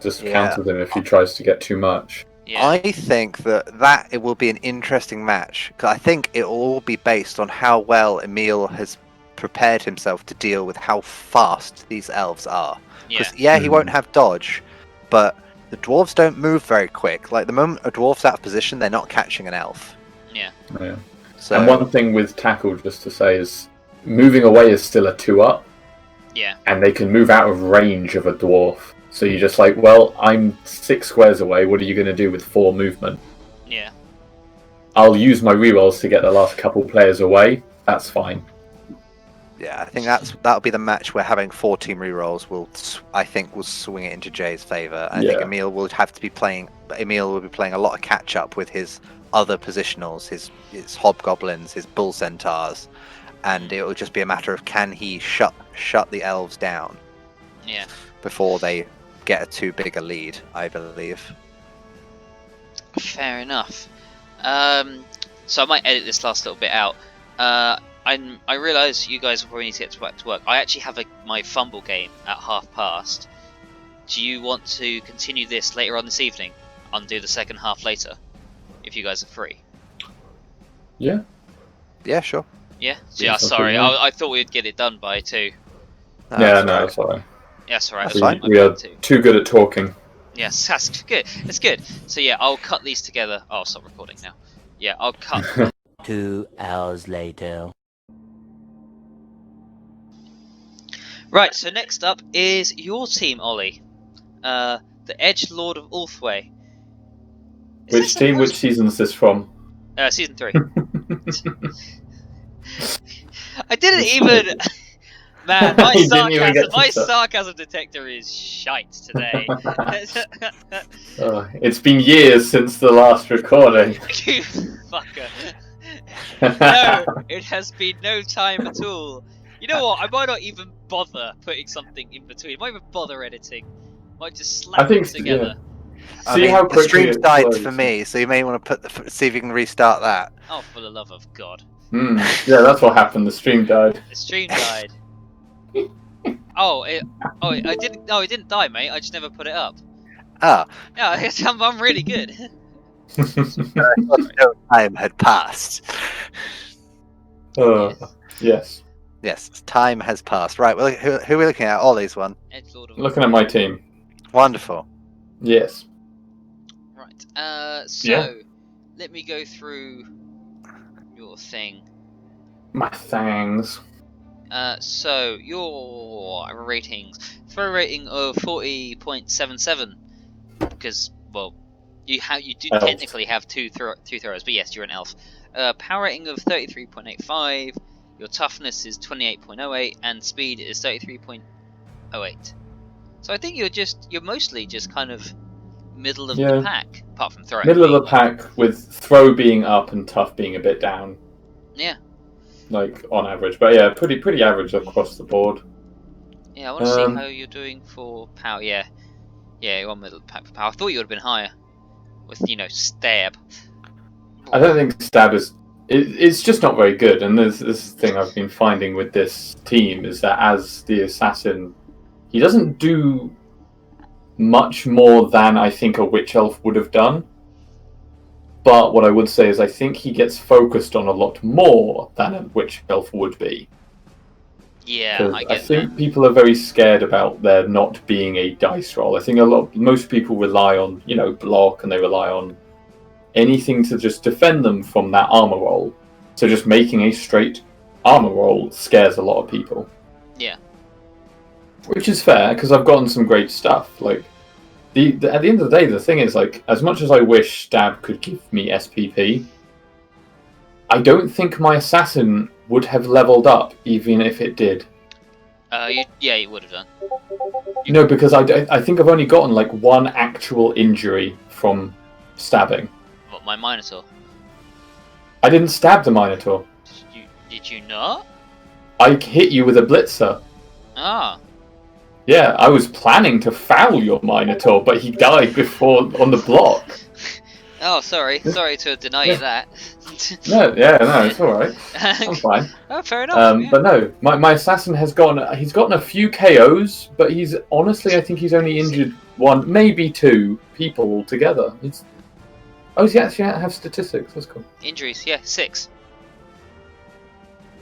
just cancel him if he tries to get too much. Yeah. I think that it will be an interesting match. Cause I think it will all be based on how well Emil has prepared himself to deal with how fast these elves are. Because he won't have dodge, but the dwarves don't move very quick. Like the moment a dwarf's out of position, they're not catching an elf. Yeah. So, and one thing with tackle, just to say, is moving away is still a 2-up. Yeah. And they can move out of range of a dwarf. So you're just like, well, I'm 6 squares away. What are you going to do with 4 movement? Yeah. I'll use my rerolls to get the last couple players away. That's fine. Yeah, I think that'll be the match where having 4 team rerolls will swing it into Jay's favor. I think Emil will be playing a lot of catch up with his other positionals, his hobgoblins, his bull centaurs, and it will just be a matter of can he shut the elves down before they get a too big a lead, I believe. Fair enough. So I might edit this last little bit out. I realise you guys will probably need to get back to work. I actually have my fumble game at past. Do you want to continue this later on this evening? I'll do the second half later, if you guys are free. Yeah. Yeah, sure. Yeah? Yeah, sorry. I thought we'd get it done by 2. No, it's alright. Yeah, that's alright. That's fine. We are too good at talking. Yes, that's good. It's good. So yeah, I'll cut these together. Oh, I'll stop recording now. Yeah, I'll cut. 2 hours later. Right, so next up is your team, Ollie. The Edge Lord of Ulthway. Which team? Which season is this from? Season 3. I didn't even... Man, my sarcasm detector is shite today. It's been years since the last recording. You fucker. No, it has been no time at all. You know what? I might not even bother putting something in between. I might even bother editing. I might just slap it together. See how quickly the stream's died for me, so you may want to see if you can restart that. Oh, for the love of God! Yeah, that's what happened. The stream died. The stream died. It didn't die, mate. I just never put it up. Ah. Yeah, I'm really good. No time had passed. Yes. Yes, time has passed. Right, well, who are we looking at? Ollie's one. Looking at my team. Wonderful. Yes. Right. Let me go through your thing. My thangs. So your ratings for a rating of 40.77, because you do elf. technically have two throwers, but yes, you're an elf. Power rating of 33.85. Your toughness is 28.08, and speed is 33.08. So I think you're mostly just kind of middle of the pack, apart from throw. Middle of the pack with throw being up and tough being a bit down. Yeah. Like on average, but yeah, pretty average across the board. Yeah, I want to see how you're doing for power. Yeah, you're on middle of the pack for power. I thought you would have been higher with stab. I don't think stab is. It's just not very good, and this is the thing I've been finding with this team is that as the assassin, he doesn't do much more than I think a witch elf would have done. But what I would say is I think he gets focused on a lot more than a witch elf would be. Yeah, I think people are very scared about there not being a dice roll. I think most people rely on block, and they rely on anything to just defend them from that armor roll. So just making a straight armor roll scares a lot of people. Yeah. Which is fair, because I've gotten some great stuff. Like, at the end of the day, the thing is, like, as much as I wish Stab could give me SPP, I don't think my assassin would have leveled up, even if it did. You would have done. No, because I think I've only gotten, like, one actual injury from stabbing. What, my Minotaur? I didn't stab the Minotaur. Did you not? I hit you with a blitzer. Ah. Yeah, I was planning to foul your Minotaur, but he died before on the block. Oh, sorry to deny you that. No, it's alright. I'm fine. Oh, fair enough. But no, my assassin has gotten a few KOs, but I think he's only injured one, maybe two people altogether. Does he actually have statistics? That's cool. Injuries, yeah, 6.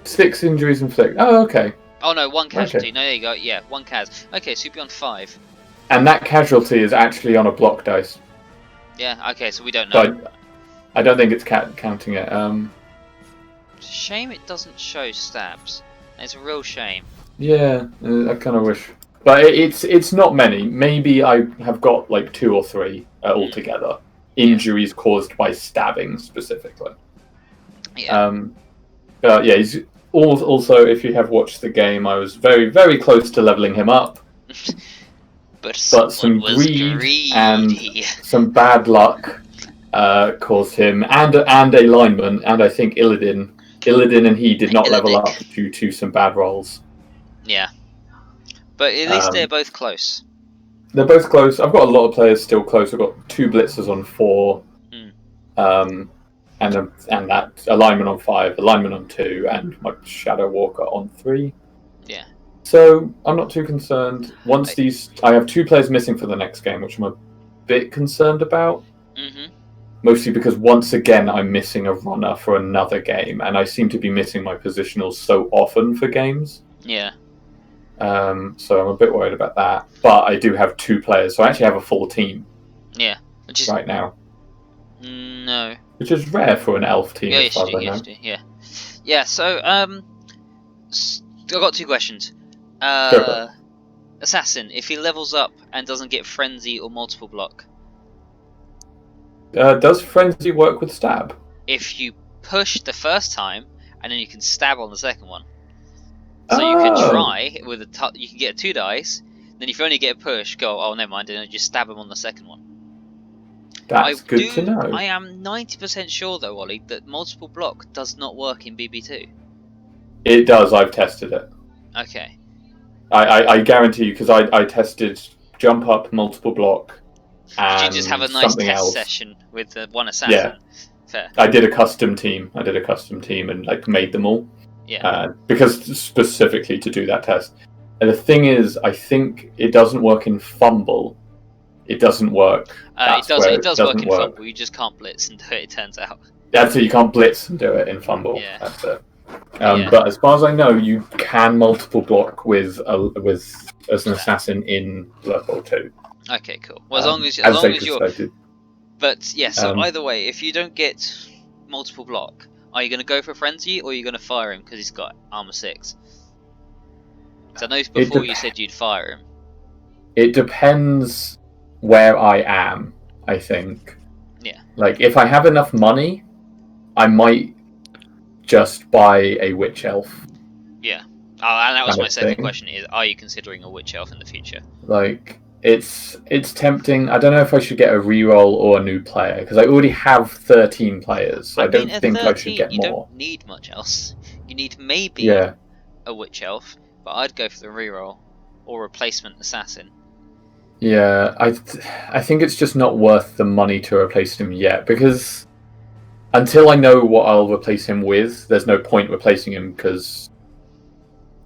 6 injuries inflicted. Oh, okay. Oh no, 1 casualty. Okay. No, there you go. Yeah, 1 cas. Okay, so you'd be on 5. And that casualty is actually on a block dice. Yeah. Okay, so we don't know. So I don't think it's counting it. It's a shame it doesn't show stabs. It's a real shame. Yeah, I kind of wish, but it's not many. Maybe I have got like 2 or 3 altogether. Injuries caused by stabbing specifically. Yeah. But yeah, he's Also, if you have watched the game, I was very, very close to leveling him up. But some was greedy and greedy. some bad luck caused him, and alignment, and I think Illidan and he did not level up due to some bad rolls. Yeah. But at least they're both close. They're both close. I've got a lot of players still close. I've got 2 blitzers on 4, and that alignment on 5, alignment on 2, and my Shadow Walker on 3. Yeah. So I'm not too concerned. I have 2 players missing for the next game, which I'm a bit concerned about. Mm-hmm. Mostly because once again I'm missing a runner for another game, and I seem to be missing my positionals so often for games. Yeah. So I'm a bit worried about that. But I do have 2 players, so I actually have a full team. Yeah. Which is right now. No. Which is rare for an elf team. Yeah, as far as I know. yeah. Yeah. So I've got 2 questions. Go for it. Assassin, if he levels up and doesn't get frenzy or multiple block, does frenzy work with stab? if you push the first time and then you can stab on the second one, so you can try with you can get 2 dice. Then if you only get a push, go. Oh, never mind. Then just stab him on the second one. That's good to know. I am 90% sure though, Ollie, that multiple block does not work in BB2. It does. I've tested it. Okay. I guarantee you, because I tested jump up, multiple block, and Did you just have a nice test else. session with one assassin? Yeah. Fair. I did a custom team. And like made them all. Yeah. Because specifically to do that test. And the thing is, I think it doesn't work in Fumble. It doesn't work. It does work in Fumble. You just can't blitz and do it. It turns out. That's it. You can't blitz and do it in Fumble. Yeah. That's it. But as far as I know, you can multiple block as an assassin in Blood Bowl 2. Okay, cool. Well, as long as you're. But yeah, so either way, if you don't get multiple block, are you going to go for frenzy or are you going to fire him because he's got armor 6? Because I know before you said you'd fire him. It depends where I am, I think. Yeah. Like, if I have enough money, I might just buy a witch elf. Yeah. Oh, and that was my second question: are you considering a witch elf in the future? Like, it's tempting. I don't know if I should get a reroll or a new player because I already have 13 players. I don't think 13, I should get more. You don't need much else. You need maybe a witch elf, but I'd go for the reroll or replacement assassin. Yeah, I think it's just not worth the money to replace him yet, because until I know what I'll replace him with, there's no point replacing him because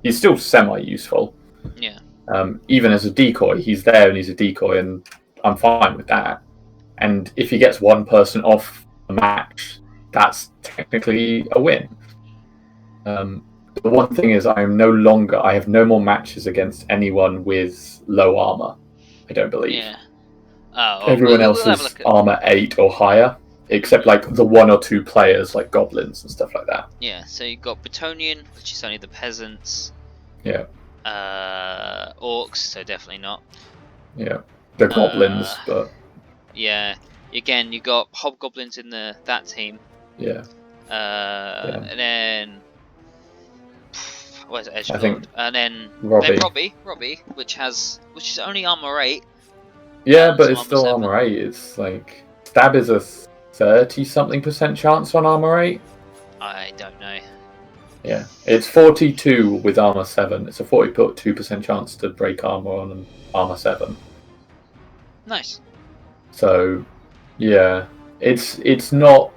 he's still semi-useful. Yeah. Even as a decoy, he's there and he's a decoy, and I'm fine with that. And if he gets one person off a match, that's technically a win. The one thing is, I have no more matches against anyone with low armor. I don't believe. Yeah. Oh, everyone else is armor 8 or higher, except like the 1 or 2 players, like goblins and stuff like that. Yeah. So you've got Bretonnian, which is only the peasants. Yeah. Orcs, so definitely not. Yeah. The goblins, but. Yeah. Again, you got hobgoblins in that team. Yeah. And then. Where's Edgelord? I think and then Robbie, which is only armor 8. Yeah, but it's still armor 8. It's like stab is a 30-something% chance on armor 8. I don't know. Yeah, it's 42 with armor 7. It's a 42% chance to break armor on armor 7. Nice. So, yeah, it's not.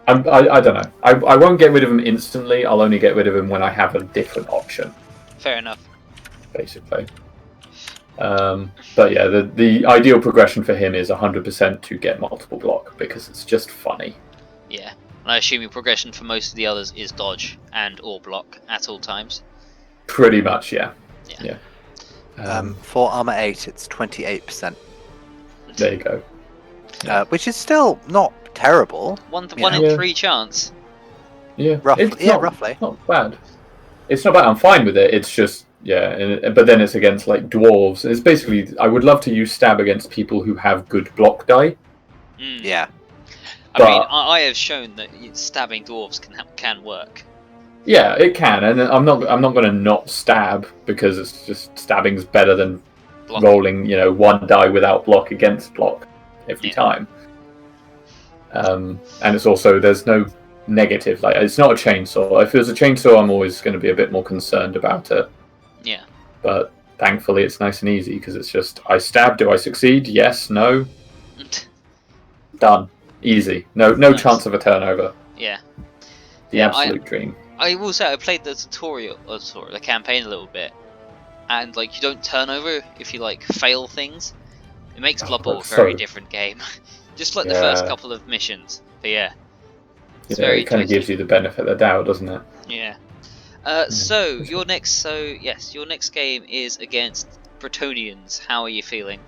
I don't know. I won't get rid of him instantly. I'll only get rid of him when I have a different option. Fair enough. Basically. But yeah, the ideal progression for him is 100% to get multiple block, because it's just funny. Yeah. And I assume your progression for most of the others is dodge and or block at all times. Pretty much, yeah. Yeah. For armor 8, it's 28%. There you go. Which is still not terrible. One in 3 chance. Yeah, roughly. It's not bad. It's not bad. I'm fine with it. It's just but then it's against like dwarves. It's basically, I would love to use stab against people who have good block die. Yeah. I mean, I have shown that stabbing dwarves can work. Yeah, it can, and I'm not going to not stab because it's just stabbing's better than Block. rolling, one die without block against block every time. And it's also there's no negative, like it's not a chainsaw. If it was a chainsaw, I'm always going to be a bit more concerned about it. Yeah. But thankfully, it's nice and easy because it's just I stab. Do I succeed? Yes. No. Done. Easy. No Nice. Chance of a turnover. Yeah. The absolute dream. I will say I played the the campaign a little bit, and like you don't turn over if you like fail things. It makes Blood Bowl a very different game. Just like the first couple of missions. But yeah. It's very it kind of gives you the benefit of the doubt, doesn't it? Yeah. So your next game is against Bretonians. How are you feeling?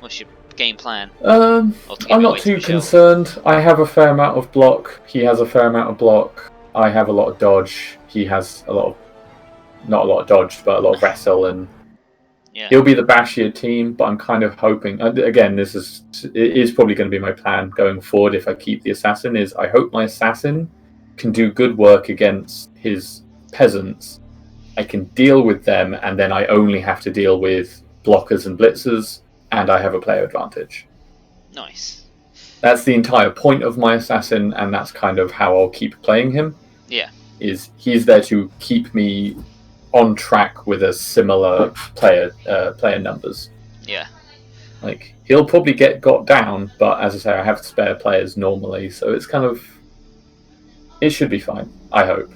What's your game plan? I'm not too concerned. I have a fair amount of block. He has a fair amount of block. I have a lot of dodge. He has not a lot of dodge, but a lot of wrestle, and he'll be the bashier team. But I'm kind of hoping. Again, it is probably going to be my plan going forward. If I keep the assassin, is I hope my assassin can do good work against his peasants. I can deal with them, and then I only have to deal with blockers and blitzers, and I have a player advantage. Nice. That's the entire point of my assassin, and that's kind of how I'll keep playing him. Yeah. He's there to keep me on track with a similar player numbers. Yeah. Like he'll probably get got down, but as I say, I have spare players normally, so it's kind of it should be fine. I hope.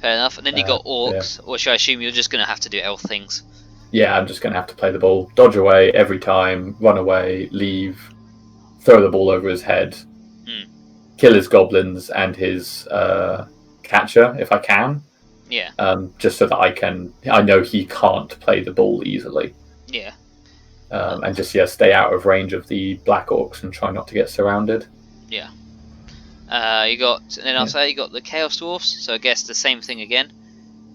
Fair enough. And then you got orcs, which I assume you're just going to have to do elf things. Yeah, I'm just going to have to play the ball, dodge away every time, run away, leave, throw the ball over his head, kill his goblins and his catcher if I can. Yeah. Just so that I know he can't play the ball easily. Yeah. And just stay out of range of the black orcs and try not to get surrounded. Yeah. You got the Chaos Dwarfs, so I guess the same thing again.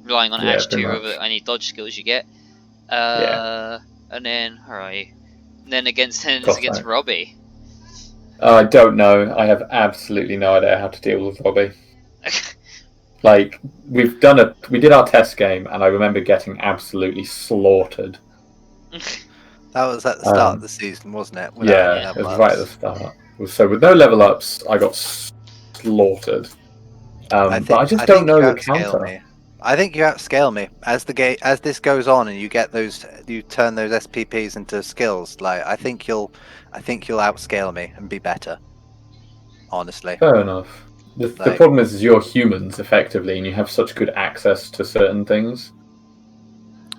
Relying on Edge 2 over any dodge skills you get. And then where are you? And then against Robbie. I don't know. I have absolutely no idea how to deal with Robbie. Like we did our test game, and I remember getting absolutely slaughtered. That was at the start of the season, wasn't it? Yeah, it was right at the start. So with no level ups, I got slaughtered. But I just don't know the counter. I think you outscale me as this goes on, and you turn those SPPs into skills. Like I think you'll outscale me and be better. Honestly. Fair enough. The problem is you're humans effectively, and you have such good access to certain things.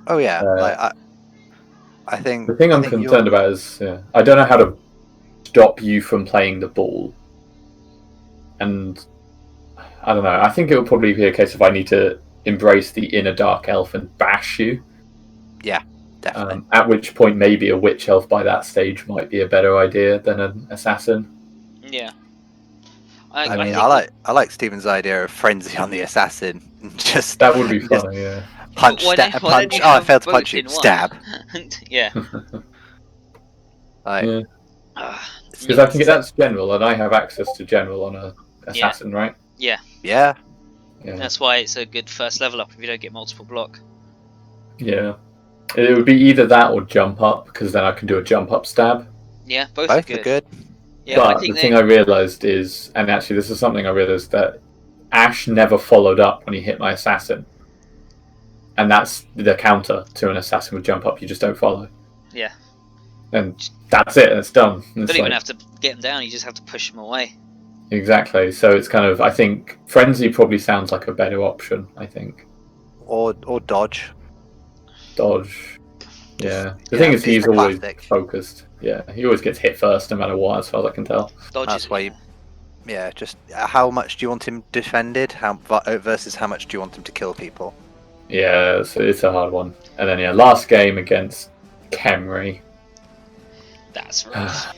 Oh yeah, I think the thing I'm concerned about is I don't know how to stop you from playing the ball, and I don't know. I think it will probably be a case of I need to embrace the inner dark elf and bash you. Yeah, definitely. At which point, maybe a witch elf by that stage might be a better idea than an assassin. Yeah. I like Stephen's idea of frenzy on the assassin. Just that would be fun. Yeah. Punch, punch. Oh, I failed to punch you. Stab. Yeah. Because I can get that's general, and I have access to general on a assassin, right? Yeah. Yeah. That's why it's a good first level up if you don't get multiple block. Yeah. It would be either that or jump up, because then I can do a jump up stab. Yeah, both are good. Yeah, but the thing I realised is, and actually this is something I realised, that Ash never followed up when he hit my assassin. And that's the counter to an assassin with jump up, you just don't follow. Yeah. And that's it, it's done. You don't even have to get him down, you just have to push him away. Exactly, so it's kind of, I think, Frenzy probably sounds like a better option, I think. Or dodge. Dodge. Yeah. The thing is, he's always focused. Yeah, he always gets hit first, no matter what, as far as I can tell. That's why just how much do you want him defended? Versus how much do you want him to kill people? Yeah, so it's a hard one. And then, last game against Khemri. That's rough.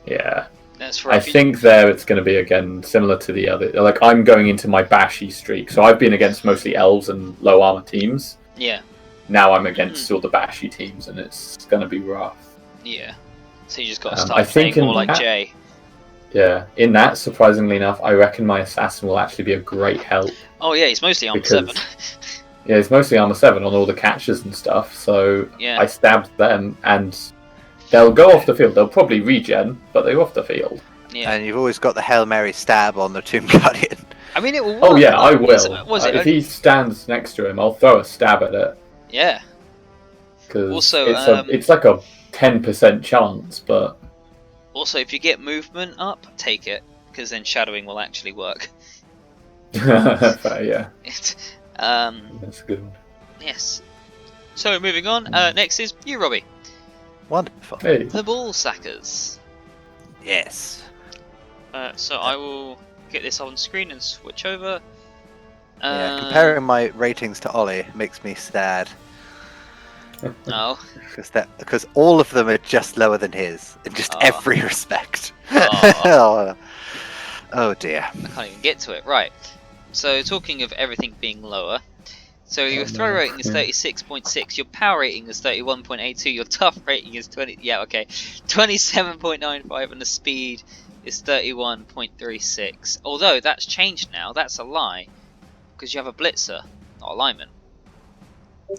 Yeah. That's rough. I think it's going to be, again, similar to the other... Like, I'm going into my bashy streak, so I've been against mostly elves and low armor teams. Yeah. Now I'm against all the bashy teams, and it's going to be rough. Yeah. So you just got to start playing more like Jay. Yeah, in that, surprisingly enough, I reckon my assassin will actually be a great help. Oh yeah, he's mostly armor Because- 7. Yeah, it's mostly armor 7 on all the catches and stuff, so Yeah. I stabbed them, and they'll go off the field. They'll probably regen, but they're off the field. Yeah. And you've always got the Hail Mary stab on the Tomb Guardian. I mean, it will work. Oh yeah, I like, is- will. Was it? If he stands next to him, I'll throw a stab at it. Yeah. Because Also, it's like a 10% chance, but... Also, if you get movement up, take it, because then shadowing will actually work. But yeah, that's a good one. Yes. So moving on. Next is you, Robbie. Wonderful. Hey. The ball sackers. Yes. So I will get this on screen and switch over. Yeah, comparing my ratings to Ollie makes me sad. Oh. Because all of them are just lower than his in just Oh. every respect. Oh. Oh dear. I can't even get to it. Right. So talking of everything being lower. So your throw no. rating is 36.6, your power rating is 31.82, your tough rating is 27.95, and the speed is 31.36. Although that's changed now, that's a lie, because you have a blitzer, not a lineman.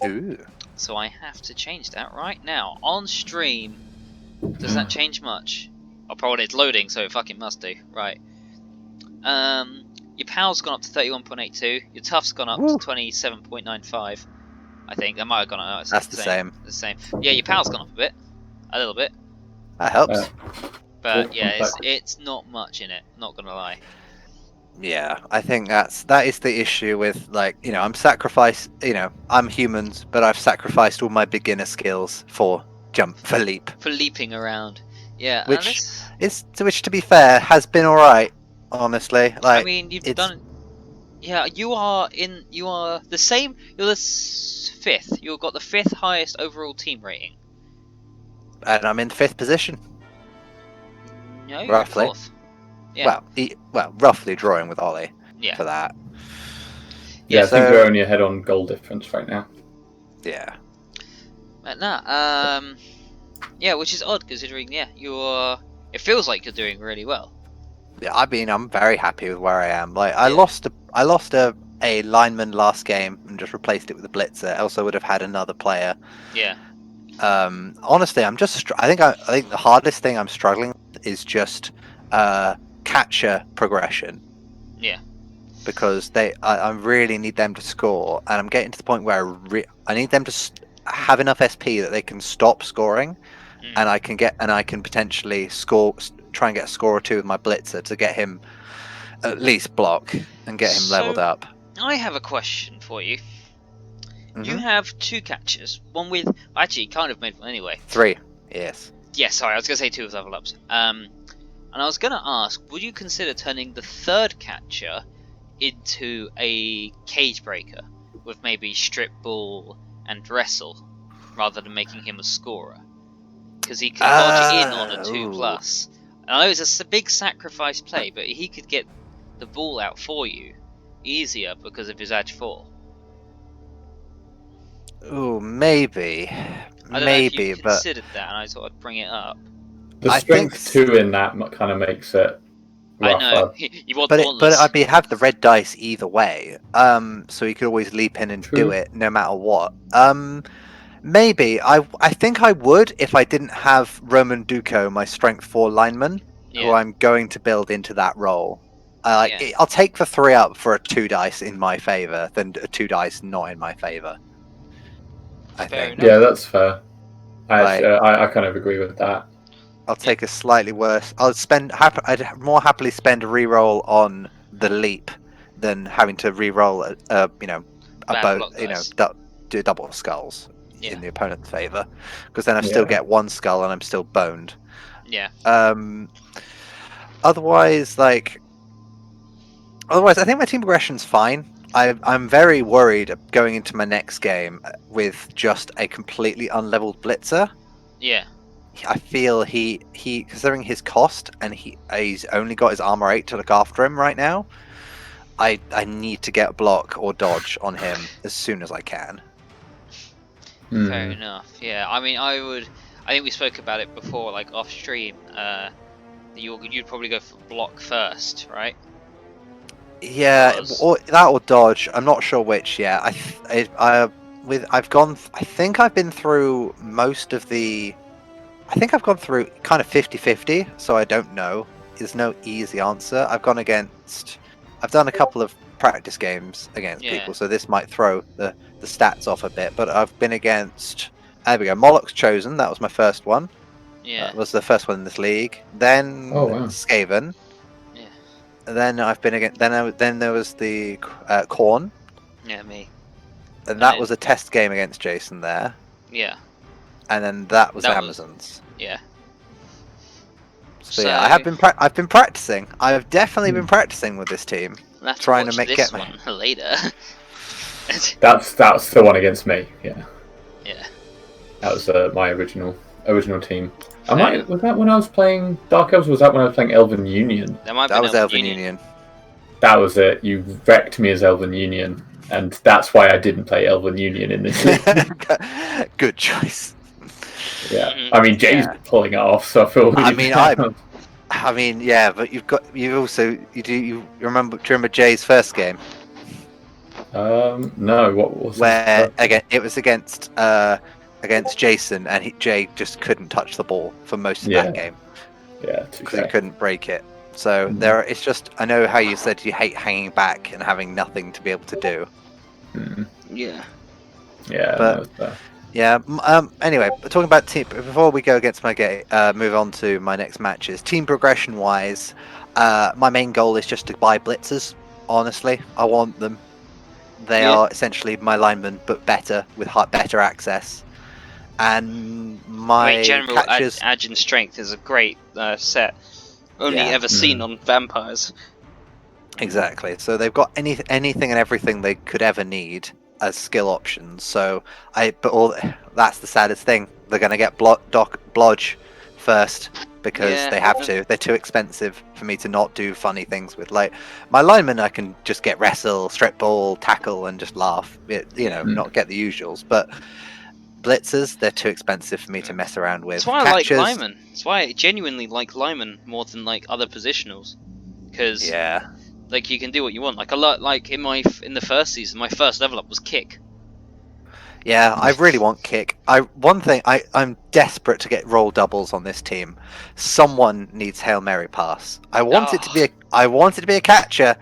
Ooh. So I have to change that right now on stream. Does that change much? Oh, probably it's loading, so it fucking must do. Right. Your power's gone up to 31.82. Your tough's gone up Woo. to 27.95. I think that might have gone up. No, it's That's the same. It's the same. Yeah, your power's gone up a little bit, That helps. but Yeah, yeah, it's not much in it. Not gonna lie. Yeah, I think that is the issue with, like, I'm I'm humans, but I've sacrificed all my beginner skills for leap. For leaping around. Yeah, and Which which to be fair has been alright, honestly. Like, I mean, you've it's- done. Yeah, you are the same. You're the fifth. You've got the fifth highest overall team rating. and I'm in 5th position. No, you're Roughly. fourth. Yeah. Well, roughly drawing with Ollie Yeah. for that. Yeah, I so- think we're only ahead on goal difference right now. Yeah. But nah, yeah, which is odd considering, yeah, it feels like you're doing really well. Yeah, I mean, I'm very happy with where I am. Like, I Yeah. lost a lineman last game and just replaced it with a blitzer. Else I would have had another player. Yeah. Honestly, I think the hardest thing I'm struggling with is just catcher progression. Yeah. Because I really need them to score, and I'm getting to the point where I need them to have enough SP that they can stop scoring, and I can potentially try and get a score or two with my blitzer to get him at least block and get him leveled up. I have a question for you. You Mhm. have two catchers, one with actually you kind of made one anyway. 3, yes. Yeah, sorry, I was gonna say two with level ups. And I was gonna ask, would you consider turning the third catcher into a cage breaker with maybe strip ball and wrestle, rather than making him a scorer? Because he can dodge in on a 2+. I know it's a big sacrifice play, but he could get the ball out for you easier because of his edge 4. Ooh, maybe. I don't know if you considered that, and I thought I'd bring it up. The I strength think- 2 in that kind of makes it I rougher. know you want But Dauntless. I'd have the red dice either way. So you could always leap in and True. do it no matter what. Maybe I think I would if I didn't have Roman Duco, my strength 4 lineman, who Yeah. I'm going to build into that role. Yeah. I'll take the 3 up for a 2 dice in my favor than a 2 dice not in my favor. I Fair think enough. Yeah, that's fair. Like- I kind of agree with that. I'll take a slightly worse. I'd more happily spend a reroll on the leap than having to reroll a Bad boat, block dice. do double skulls Yeah. in the opponent's favor, because then I still Yeah. get 1 skull and I'm still boned. Yeah. Otherwise, I think my team progression's fine. I'm very worried going into my next game with just a completely unleveled blitzer. Yeah. I feel he considering his cost and he's only got his armor 8 to look after him right now. I need to get block or dodge on him as soon as I can. Fair enough. Yeah. I mean, I think we spoke about it before, like off stream. you'd probably go for block first, right? Yeah, Was- or that or dodge. I'm not sure which. Yeah, I've gone. I think I've been through most of the. I think I've gone through kind of 50-50, so I don't know. There's no easy answer. I've gone against. I've done a couple of practice games against Yeah. people, so this might throw the stats off a bit. But I've been against. There we go. Moloch's Chosen. That was my first one. Yeah. That was the first one in this league. Then Oh, wow. Skaven. Yeah. Then I've been against. Then there was the Corn. Yeah, me. And that then- was a test game against Jason there. Yeah. And then that was That was- Amazon's. Yeah. So yeah, I've been practicing. I've definitely Hmm. been practicing with this team. We'll have to trying to watch make- this get my- one later. That's the one against me. Yeah, Yeah. that was my original team. Fair. Was that when I was playing Dark Elves? Or was that when I was playing Elven Union? That might That be was Elven Union. That was it. You wrecked me as Elven Union, and that's why I didn't play Elven Union in this league. Good choice. Yeah, Mhm. I mean Jay's Yeah. pulling it off, so I feel. Really I mean, bad. I mean, yeah, but you remember Jay's first game No, what was where it? again it was against Jason, and Jay just couldn't touch the ball for most of Yeah. that game Yeah, to because he couldn't break it. So Mhm. it's just, I know how you said you hate hanging back and having nothing to be able to do. Yeah. Yeah, But- that was fair. Yeah. Anyway, talking about team. Before we go against my game, move on to my next matches. Team progression wise, my main goal is just to buy blitzers. Honestly, I want them. They Yeah. are essentially my linemen, but better with better access. And my I mean, general catches. Agin strength is a great set. Only Yeah. ever seen on vampires. Exactly. So they've got anything and everything they could ever need as skill options. So that's the saddest thing. They're going to get Blodge first because Yeah. they have to. They're too expensive for me to not do funny things with. Like my linemen, I can just get wrestle, strip ball, tackle, and just laugh. Not get the usuals. But blitzers, they're too expensive for me to mess around with. That's why I like Catchers, Lyman. That's why I genuinely like Lyman more than like other positionals. Because Yeah. like you can do what you want. Like in the first season, my first level up was kick. Yeah, I really want kick. I'm desperate to get roll doubles on this team. Someone needs Hail Mary pass. I want it to be a catcher.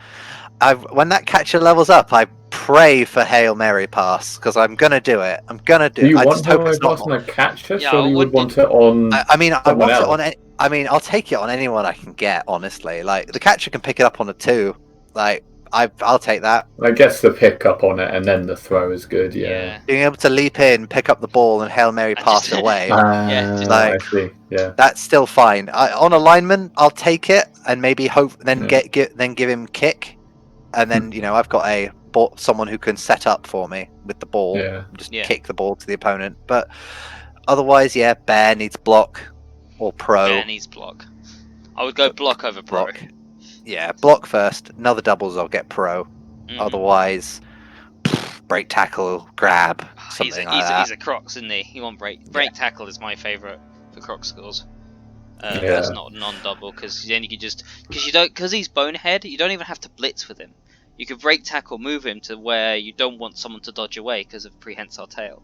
When that catcher levels up, I pray for Hail Mary pass because I'm gonna do it. I'm gonna do. Do you I want just hope Hail it's Mary not. pass on a catcher? Yeah, Surely you what would want it on. I mean, I someone want it else. on. I mean, I'll take it on anyone I can get. Honestly, like the catcher can pick it up on a 2. Like I'll take that. I guess the pickup on it and then the throw is good. Yeah. Being able to leap in, pick up the ball, and Hail Mary I pass just- it away. just- like- I see. Yeah. That's still fine. On a lineman, I'll take it and maybe hope, then Yeah. give him kick, and then I've got someone who can set up for me with the ball, Yeah. just Yeah. kick the ball to the opponent. But otherwise, yeah, Bear needs block or pro. Bear needs block. I would go block over pro. Block. Yeah, block first. Another doubles, I'll get pro. Mhm. Otherwise, break tackle, grab, He's something a, like he's, that. he's a Crocs, isn't he? He won't break tackle is my favourite for Croc scores. Yeah. That's not non-double because then you can because he's bonehead. You don't even have to blitz with him. You could break tackle, move him to where you don't want someone to dodge away because of prehensile tail.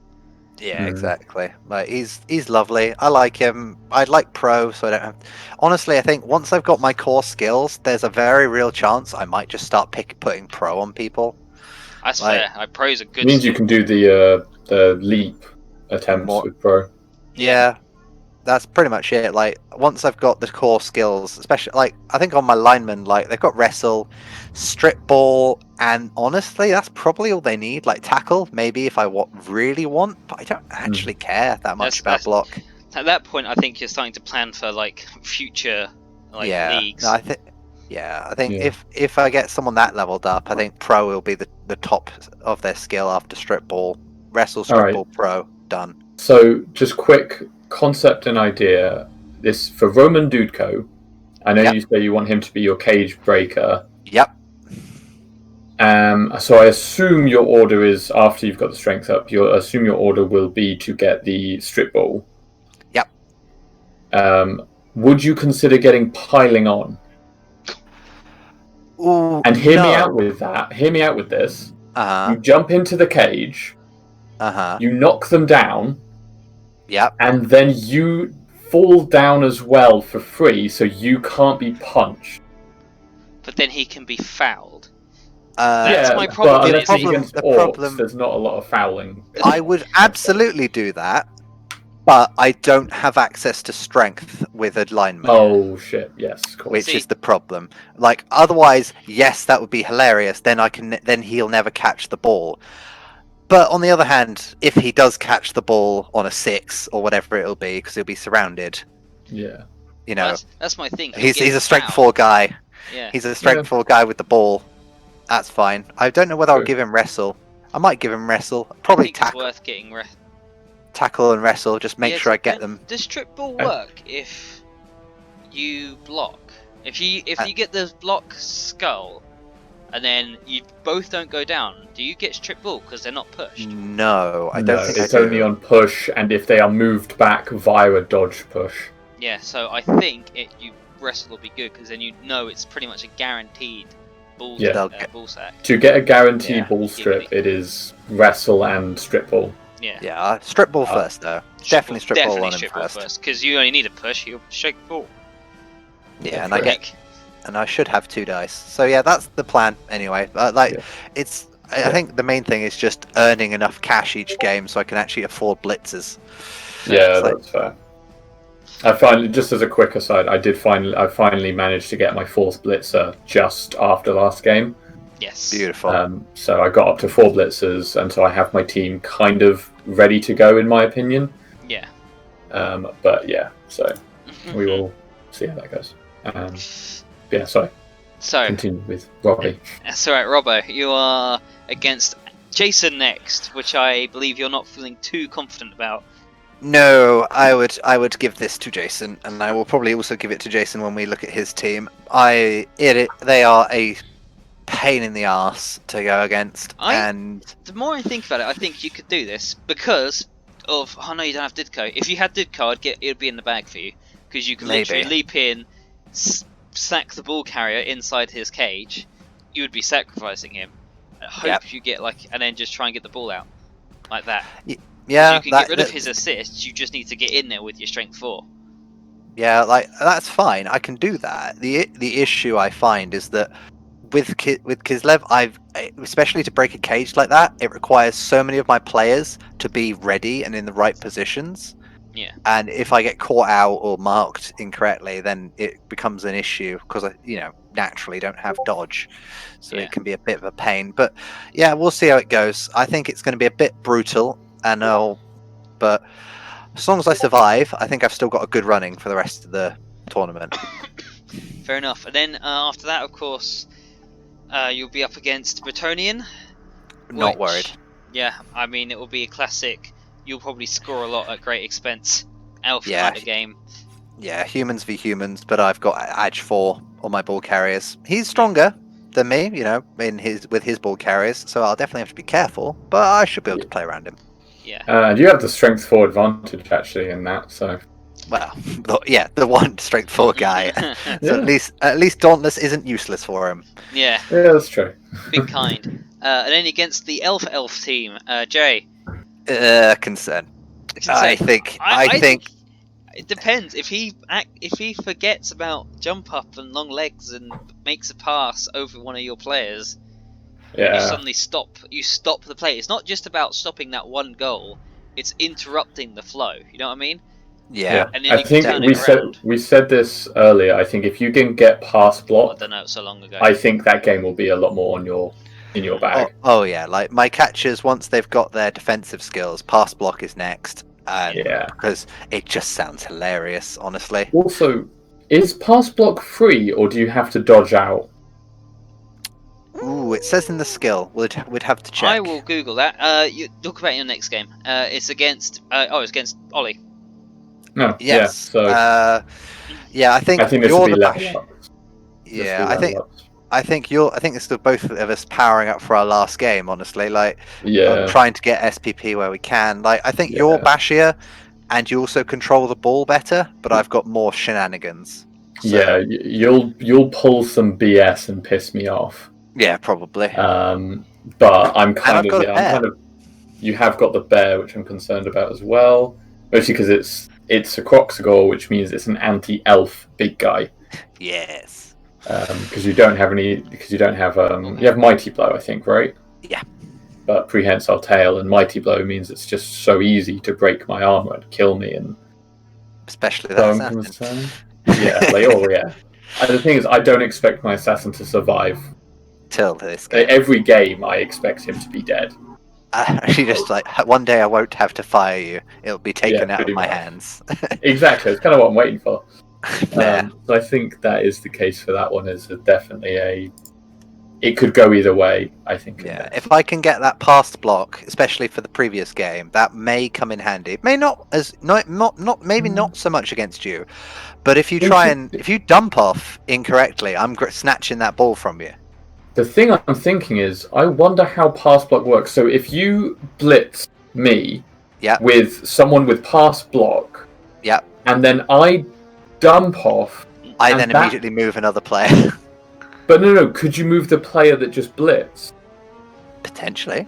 Yeah, Mm. exactly. Like he's lovely. I like him. I'd like pro, so I don't have. Honestly, I think once I've got my core skills, there's a very real chance I might just start putting pro on people. That's Like- fair. Pro's a good. It means you can do the leap attempts More- with pro. Yeah, that's pretty much it. Like once I've got the core skills, especially like I think on my linemen, like they've got wrestle, strip ball, and honestly, that's probably all they need. Like tackle, maybe if I really want, but I don't actually care that much That's- about block. At that point, I think you're starting to plan for like future leagues. No, I think. Yeah, I think Yeah. if I get someone that leveled up, I think pro will be the top of their skill after strip ball, wrestle, strip Alright. ball, pro, done. So, just quick concept and idea. This for Roman Dudko. I know Yep. you say you want him to be your cage breaker. Yep. So I assume your order is after you've got the strength up. You assume your order will be to get the strip ball. Yep. would you consider getting piling on? Ooh, And hear me no. out with that. Hear me out with this. Uh-huh. You jump into the cage, Uh-huh. you knock them down, Yep. and then you fall down as well for free, so you can't be punched. But then he can be fouled. Yeah, That's my problem But with unless it. against the orcs, problem- there's not a lot of fouling. I would absolutely do that, but I don't have access to strength with a lineman. Oh shit! Yes, cool. Which See- is the problem. Like, otherwise, yes, that would be hilarious. Then he'll never catch the ball. But on the other hand, if he does catch the ball on a 6 or whatever it'll be, because he'll be surrounded, Yeah. you know, That's my thing. He'll he's get a strength fouled. 4 guy. Yeah. He's a strength 4 guy with the ball. That's fine. I don't know whether I'll True. give him wrestle. I might give him wrestle. I Probably think it's tackle, worth getting tackle and wrestle. Just make Yeah, sure I get them. Does strip ball Okay. work if you block? If you get the block skull, and then you both don't go down, do you get strip ball because they're not pushed? No, I don't No, think it's I do. only on push, and if they are moved back via a dodge push. Yeah, so I think you wrestle will be good because then you know it's pretty much a guaranteed ball, Yeah. ball sack. To get a guaranteed Yeah. ball strip, it is wrestle and strip ball. Yeah. Yeah, strip ball first though. Definitely strip ball on him strip ball first. because you only need a push. You'll shake the ball. Yeah, and True. I should have 2 dice. So yeah, that's the plan anyway. Yeah. I think the main thing is just earning enough cash each game so I can actually afford blitzers. Yeah, It's like- that's fair. I finally, just as a quick aside, I finally managed to get my 4th blitzer just after last game. Yes. Beautiful. So I got up to 4 blitzers, and so I have my team kind of ready to go, in my opinion. Yeah. But yeah, so we will see how that goes. Yeah, sorry. So Continue with Robbie. that's alright, Robbo. You are against Jason next, which I believe you're not feeling too confident about. No, I would give this to Jason, and I will probably also give it to Jason when we look at his team. They are a pain in the arse to go against, and The more I think about it, I think you could do this because of. Oh no, you don't have Didco. If you had Didco, it'd be in the bag for you because you can literally Maybe. leap in, sack the ball carrier inside his cage. You would be sacrificing him. I hope Yep. you get and then just try and get the ball out like that. yeah, You can get rid of his assists. You just need to get in there with your strength 4. yeah, like that's fine. I can do that. The issue I find is that with Kislev, especially to break a cage like that, it requires so many of my players to be ready and in the right positions. Yeah. And if I get caught out or marked incorrectly, then it becomes an issue because I, naturally don't have dodge, so Yeah. it can be a bit of a pain. But yeah, we'll see how it goes. I think it's going to be a bit brutal, but as long as I survive, I think I've still got a good running for the rest of the tournament. Fair enough. And then after that, of course, you'll be up against Bretonian. Not which- worried. Yeah, I mean, it will be a classic. You'll probably score a lot at great expense. Elf Yeah. kind of game. Yeah, humans v humans, but I've got Edge 4 on my ball carriers. He's stronger than me, with his ball carriers, so I'll definitely have to be careful, but I should be able to play around him. Yeah. And you have the strength 4 advantage actually in that, so Well, the one strength 4 guy. So Yeah. at least Dauntless isn't useless for him. Yeah, yeah, that's true. big kind. And then against the Elf team, Jay. Concern. Concern. I think it depends. If he forgets about jump up and long legs and makes a pass over one of your players, you Yeah. suddenly stop the play. It's not just about stopping that one goal, it's interrupting the flow, you know what I mean? yeah. And then I you can think turn we it around. said this earlier. I think if you can get past I block, don't know, so long ago. I think that game will be a lot more in your bag. Oh yeah, like my catchers, once they've got their defensive skills, pass block is next. Yeah. Because it just sounds hilarious, honestly. Also, is pass block free or do you have to dodge out? Ooh, it says in the skill. We'd have to check. I will Google that. You talk about your next game. It's against it's against Ollie. No. Yes. Yeah. So Yeah, I think I think this you're will be the level bash. up. Yeah, I think it's still both of us powering up for our last game. Honestly, Yeah. trying to get SPP where we can. Like, I think your Yeah. Bashir and you also control the ball better, but I've got more shenanigans. So, Yeah, you'll pull some BS and piss me off. Yeah, probably. But I'm I've got a bear. You have got the bear, which I'm concerned about as well. Mostly because it's a Croxagore, which means it's an anti-elf big guy. Yes. Because you don't have you have Mighty Blow, I think, right? Yeah. But Prehensile Tail and Mighty Blow means it's just so easy to break my armor and kill me, and especially so that I'm assassin. concerned. Yeah, yeah. And the thing is, I don't expect my assassin to survive. Till this game. Every game, I expect him to be dead. Actually, just like one day I won't have to fire you; it'll be taken out of my much. hands. Exactly, it's kind of what I'm waiting for. Yeah. So I think that is the case for that one. Is definitely it could go either way. I think. Yeah, if I can get that past block, especially for the previous game, that may come in handy. It may not maybe not so much against you, but if you if you dump off incorrectly, I'm snatching that ball from you. The thing I'm thinking is, I wonder how pass block works. So if you blitz me, with someone with pass block, and then I dump off, I then immediately move another player. But no, could you move the player that just blitzed? Potentially.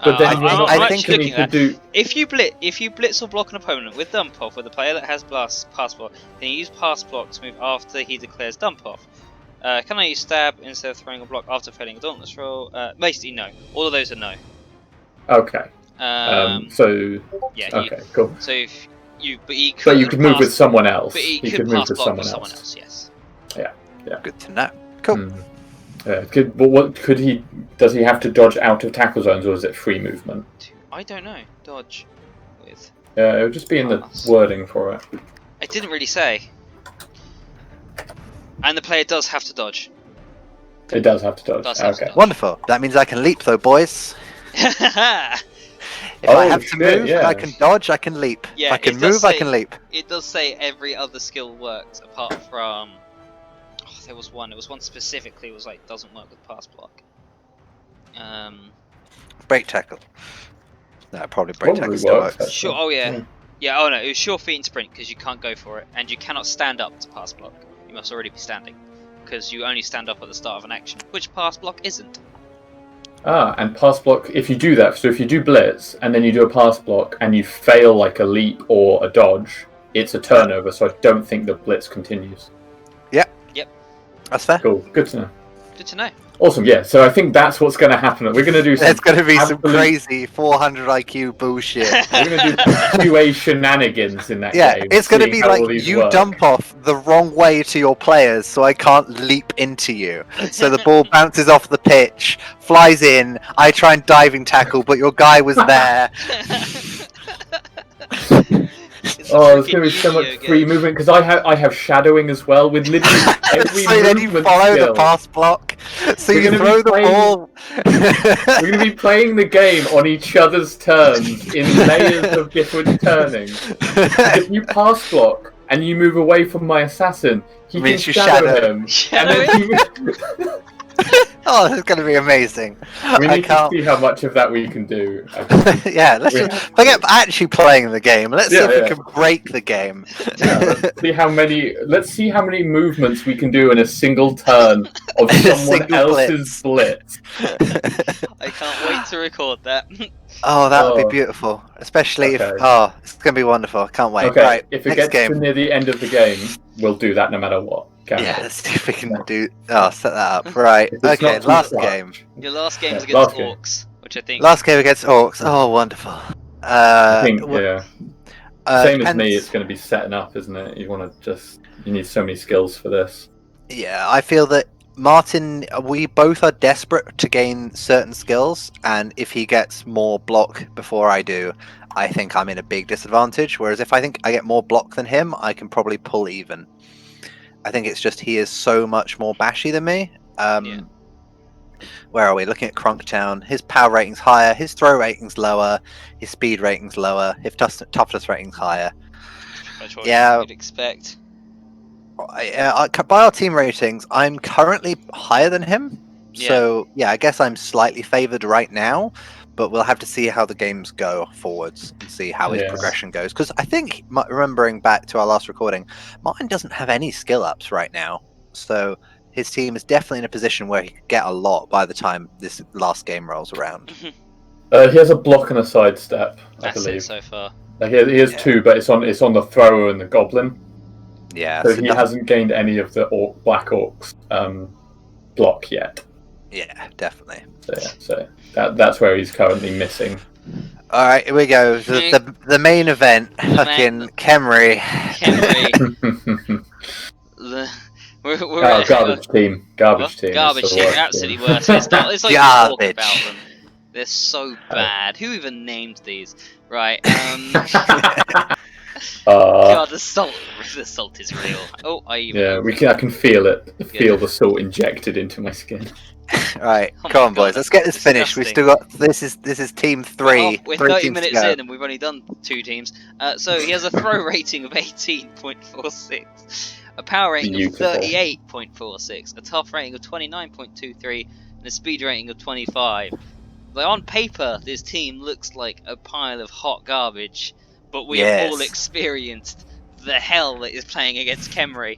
But then I think you could do. If you blitz or block an opponent with dump off with a player that has pass block, then you use pass block to move after he declares dump off. Can I use stab instead of throwing a block after failing a dauntless roll? Basically, no. All of those are no. Okay. Okay, cool. So if you, you could move with someone else. But he could move with someone else. Yes. Yeah. Good to know. Cool. Could he? Does he have to dodge out of tackle zones, or is it free movement? I don't know. Dodge with. Yeah, it would just be in the wording for it. It didn't really say. And the player does have to dodge. It does have to dodge. Okay. Wonderful. That means I can leap, though, boys. If I have to move, I can dodge. I can leap. Yeah, if I can move, I can leap. It does say every other skill works apart from. There was one. It was one specifically. It was like doesn't work with pass block. Break tackle. No, probably break tackle still works. Sure. Oh yeah. Yeah. Oh no. It was sure feet and sprint because you can't go for it, and you cannot stand up to pass block. You must already be standing, because you only stand up at the start of an action, which pass block isn't. And pass block. If you do that, so if you do blitz and then you do a pass block and you fail like a leap or a dodge, it's a turnover. So I don't think the blitz continues. Yep. That's fair. Cool. Good to know. Good to know. Awesome, yeah. So I think that's what's going to happen. We're going to do. There's going to be some crazy 400 IQ bullshit. We're going to do QA shenanigans in that game. Yeah, it's going to be like you dump off the wrong way to your players, so I can't leap into you. So the ball bounces off the pitch, flies in. I try and diving tackle, but your guy was there. There's going to be so much free movement because I have shadowing as well with literally every so then you follow the pass block. So you throw the ball. We're going to be playing the game on each other's turns in layers of different turning. If you pass block and you move away from my assassin, he can shadow him. Oh, this is going to be amazing. We need to see how much of that we can do. Yeah, let's just forget actually playing the game. Let's see if we can break the game. Let's see how many movements we can do in a single turn of someone else's blitz. I can't wait to record that. Oh, that would be beautiful. Especially if it's going to be wonderful. I can't wait. Okay, right, if it gets to near the end of the game, we'll do that no matter what. Yeah, let's see if we can set that up. Right, okay, last game. Your last game is against Orcs, which I think... Last game against Orcs, oh, wonderful. I think, same as me, it's going to be setting up, isn't it? You need so many skills for this. Yeah, I feel that Martin, we both are desperate to gain certain skills, and if he gets more block before I do, I think I'm in a big disadvantage, whereas if I think I get more block than him, I can probably pull even. I think it's just he is so much more bashy than me. Where are we? Looking at Crunktown. His power rating's higher, his throw rating's lower, his speed rating's lower, his toughness rating's higher. That's what you'd expect. By our team ratings, I'm currently higher than him. So, I guess I'm slightly favoured right now. but we'll have to see how the games go forwards and see how his progression goes. Because I think, remembering back to our last recording, Martin doesn't have any skill ups right now, so his team is definitely in a position where he could get a lot by the time this last game rolls around. He has a block and a sidestep, I That's believe. it so far. Like he has 2, but it's on the thrower and the goblin. Yeah, so he hasn't gained any of the Black Orcs block yet. Yeah, definitely. So that's where he's currently missing. All right, here we go. The main event, fucking Khemri. Garbage team. Garbage team. Absolutely worthless. It's like talk about them. They're so bad. Who even named these? Right. God, the salt is real. Oh, I can feel it. Feel the salt injected into my skin. Right, come on, boys. Let's get this finished. We've still got this is team 3. We're 30 minutes in and we've only done 2 teams. So he has a throw rating of 18.46, a power rating of 38.46, a tough rating of 29.23, and a speed rating of 25. Like, on paper, this team looks like a pile of hot garbage, but we have all experienced the hell that is playing against Khemri.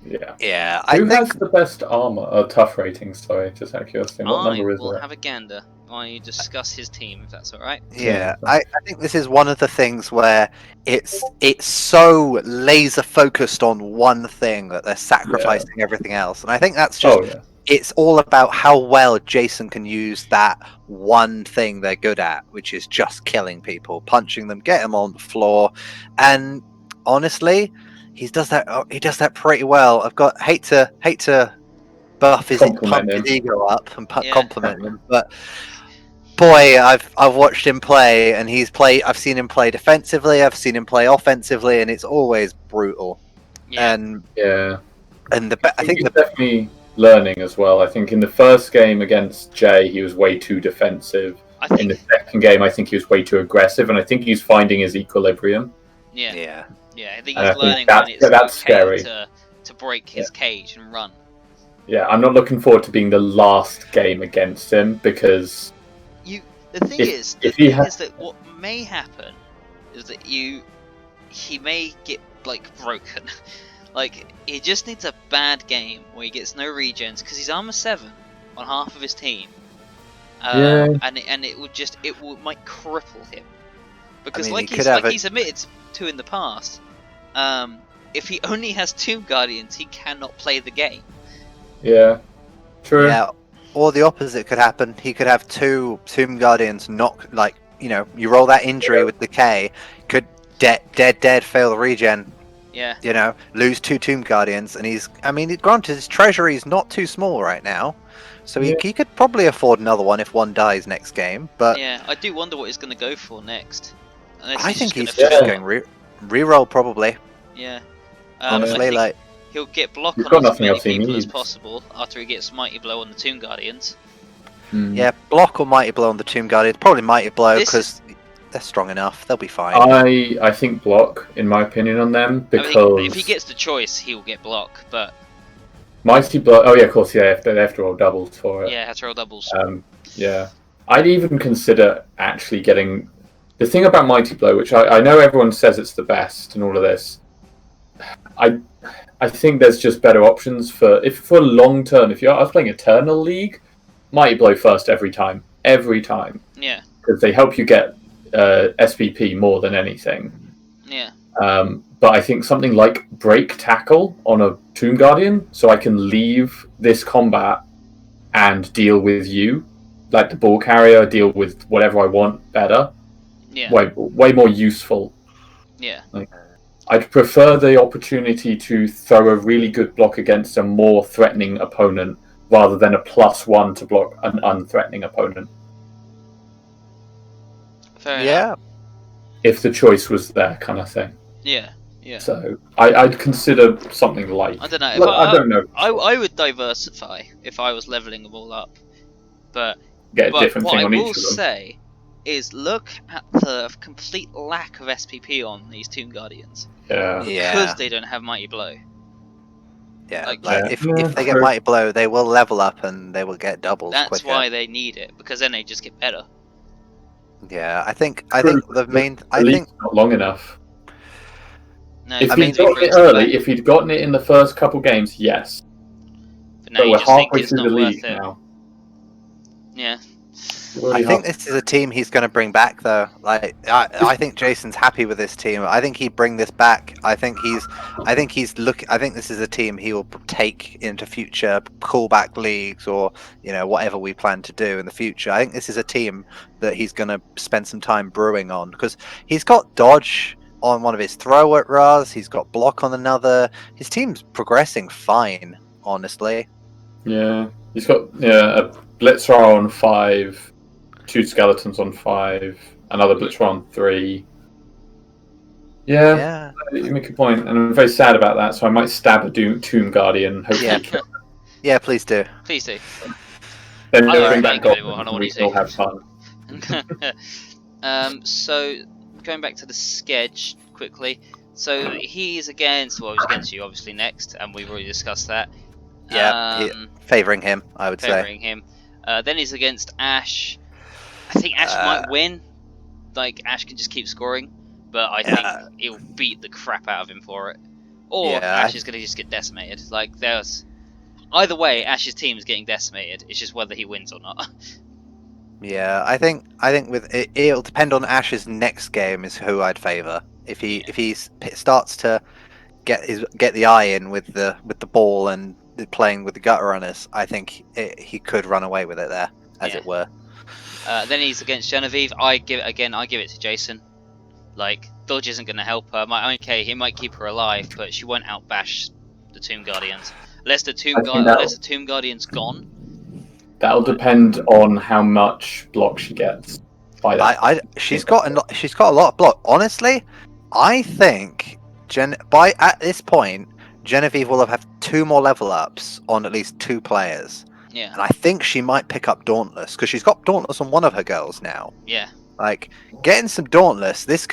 Yeah. Who has the best armor? Tough rating. Sorry, just out of curiosity. What number is I will that? have a gander while you discuss his team, if that's all right. Yeah, I think this is one of the things where it's so laser focused on one thing that they're sacrificing everything else, and I think that's just it's all about how well Jason can use that one thing they're good at, which is just killing people, punching them, get them on the floor, and honestly, he does that pretty well. Hate to pump his ego up and compliment him, but boy, I've watched him play, and I've seen him play defensively, I've seen him play offensively, and it's always brutal. I think he's definitely learning as well. I think in the first game against Jay, he was way too defensive. In the second game, I think he was way too aggressive, and I think he's finding his equilibrium. Yeah. I think he's learning when it's scary to break his cage and run. Yeah, I'm not looking forward to being the last game against him, because the thing is that what may happen is that he may get broken. He just needs a bad game where he gets no regens because he's armor 7 on half of his team, and it might cripple him because he's admitted to in the past. If he only has Tomb Guardians, he cannot play the game. Yeah, true. Yeah, or the opposite could happen. He could have 2 Tomb Guardians knock, you roll that injury with decay, could dead fail the regen. Yeah. Lose 2 Tomb Guardians, and granted, his treasury is not too small right now, so he could probably afford another one if one dies next game. But yeah, I do wonder what he's going to go for next. I think he's just going reroll probably. Yeah. Honestly, he'll get block on as many people as possible after he gets Mighty Blow on the Tomb Guardians. Yeah, block or Mighty Blow on the Tomb Guardians. Probably Mighty Blow because they're strong enough. They'll be fine. I think block, in my opinion, on them, because if he gets the choice, he'll get block. But Mighty Blow. Oh yeah, of course. Yeah, they have to roll doubles for it. Yeah, have to roll doubles. Yeah, I'd even consider actually getting the thing about Mighty Blow, which I know everyone says it's the best and all of this. I think there's just better options for long term. If I was playing Eternal League, Mighty Blow first every time. Yeah. Because they help you get SPP more than anything. Yeah. But I think something like Break Tackle on a Tomb Guardian, so I can leave this combat and deal with you, like the ball carrier, deal with whatever I want better. Yeah. Way more useful. Yeah. I'd prefer the opportunity to throw a really good block against a more threatening opponent rather than a +1 to block an unthreatening opponent. Fair enough. If the choice was there, kind of thing. Yeah. So I'd consider something like. I don't know. I don't know. I would diversify if I was leveling them all up, but get a different thing on each of them. What I will say is look at the complete lack of SPP on these Tomb Guardians. Yeah. Because they don't have Mighty Blow. Yeah, if they get Mighty Blow, they will level up and they will get doubles. That's quicker. why they need it, because then they just get better. Yeah, I think the main. I league's think not long enough. No, If I he'd mean, gotten it early, if he'd gotten it in the first couple games, yes. but now But you we're just think halfway it's through not the worth league it. now. Yeah. I think this is a team he's going to bring back, though. Like, I think Jason's happy with this team. I think he'd bring this back. I think this is a team he will take into future callback leagues or whatever we plan to do in the future. I think this is a team that he's going to spend some time brewing on because he's got dodge on one of his throw at Raz. He's got block on another. His team's progressing fine, honestly. Yeah, he's got a Blitzer on 5, 2 Skeletons on 5, another Blitzer on 3. Yeah, you make a point, and I'm very sad about that. So I might stab a Tomb Guardian. Hopefully, Yeah. Yeah, please do. Please do. then I don't bring think back anymore, I goblins don't and want we you can all to. have fun. So going back to the sketch quickly. So he's against. Well, he's against you, obviously next, and we've already discussed that. Yeah, favouring him, I would say. Favouring him. Then he's against Ash. I think Ash might win. Like Ash can just keep scoring, but I think he'll beat the crap out of him for it. Or Ash is going to just get decimated. Like there's either way, Ash's team is getting decimated. It's just whether he wins or not. Yeah, I think with it'll depend on Ash's next game is who I'd favour. If he starts to get the eye in with the ball and playing with the gutter runners, I think he could run away with it there, as it were. Then he's against Genevieve. I give it to Jason. Like dodge isn't going to help her. Okay, he might keep her alive, but she won't outbash the Tomb Guardians unless the Tomb Guardian's gone. That'll depend on how much block she gets. By that, she's got a lot of block. Honestly, I think at this point, Genevieve will have had 2 more level ups on at least 2 players. Yeah. And I think she might pick up Dauntless because she's got Dauntless on one of her girls now. Yeah. Like getting some Dauntless, it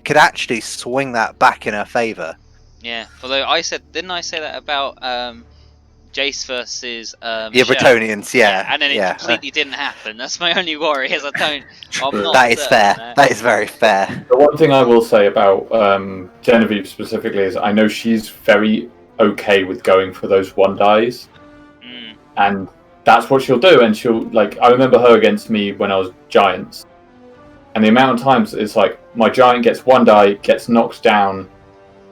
could actually swing that back in her favour. Yeah. Although didn't I say that about Jace versus Bretonians, yeah. And then it completely didn't happen. That's my only worry. Is I'm not. That is fair. That is very fair. The one thing I will say about Genevieve specifically is I know she's very okay with going for those 1 dies, and that's what she'll do. And she'll I remember her against me when I was Giants, and the amount of times it's like my Giant gets 1 die, gets knocked down,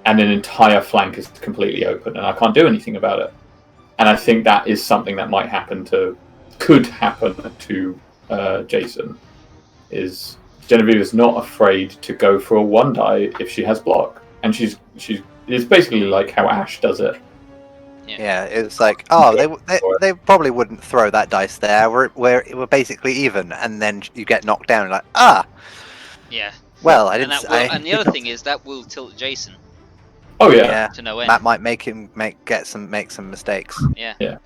and an entire flank is completely open, and I can't do anything about it. And I think that is something that could happen to Jason. Is Genevieve is not afraid to go for a 1 die if she has block, and it's basically like how Ash does it. Yeah, it's like they probably wouldn't throw that dice there. We're basically even, and then you get knocked down. Like Yeah. Well, I didn't. And the other thing is that will tilt Jason. Oh yeah. To no end. That might make him make some mistakes. Yeah. Yeah.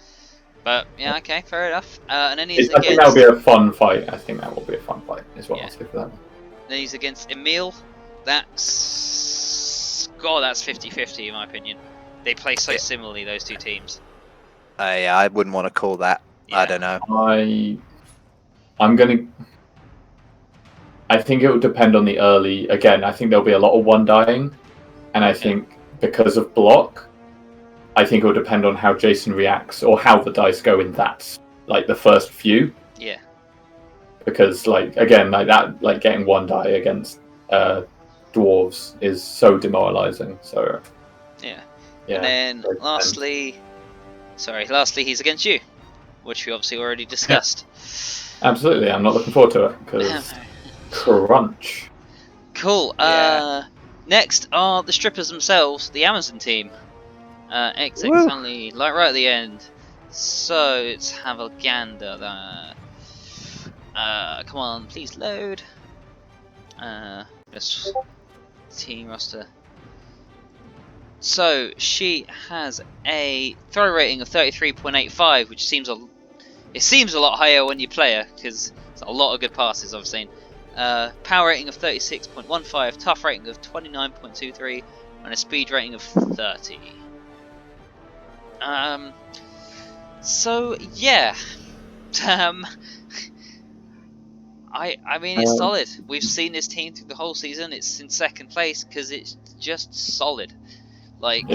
But okay, fair enough. And then I think that'll be a fun fight. I think that will be a fun fight as well. I'll say for that one. Then he's against Emil. That's 50-50 in my opinion. They play so similarly, those 2 teams. I wouldn't want to call that. Yeah. I don't know. I think it will depend on the early. Again, I think there'll be a lot of 1 dying, and I think because of block, I think it will depend on how Jason reacts or how the dice go in that, the first few. Yeah. Because getting 1 die against dwarves is so demoralizing. So. Yeah. Yeah. And then lastly, he's against you, which we obviously already discussed. Yeah. Absolutely, I'm not looking forward to it because crunch. Cool. Yeah. Next are the strippers themselves, the Amazon team. XX finally, right at the end. So let's have a gander there. Come on, please load. Let's team roster. So she has a throw rating of 33.85, which seems a lot higher when you play her because it's a lot of good passes I've seen. Power rating of 36.15, tough rating of 29.23, and a speed rating of 30. So yeah, I mean, it's solid. We've seen this team through the whole season. It's in second place because it's just solid. Like,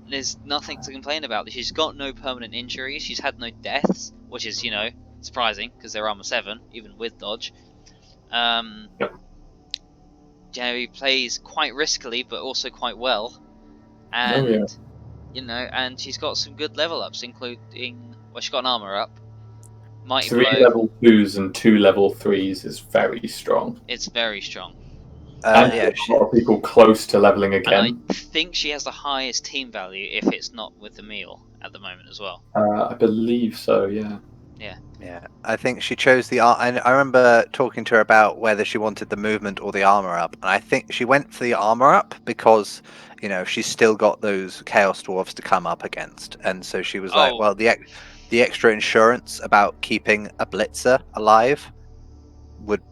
there's nothing to complain about. She's got no permanent injuries. She's had no deaths, which is, surprising because they're armor 7, even with dodge. He plays quite riskily, but also quite well. And, and she's got some good level ups, including, she's got an armor up. Mighty 3 Blow. level 2s and 2 level 3s is very strong. It's very strong. And a lot of people close to leveling again. And I think she has the highest team value if it's not with the meal at the moment as well. I believe so, yeah. Yeah, I think she chose the and I remember talking to her about whether she wanted the movement or the armor up, and I think she went for the armor up because she's still got those chaos dwarves to come up against, and so she was like, well, the extra insurance about keeping a blitzer alive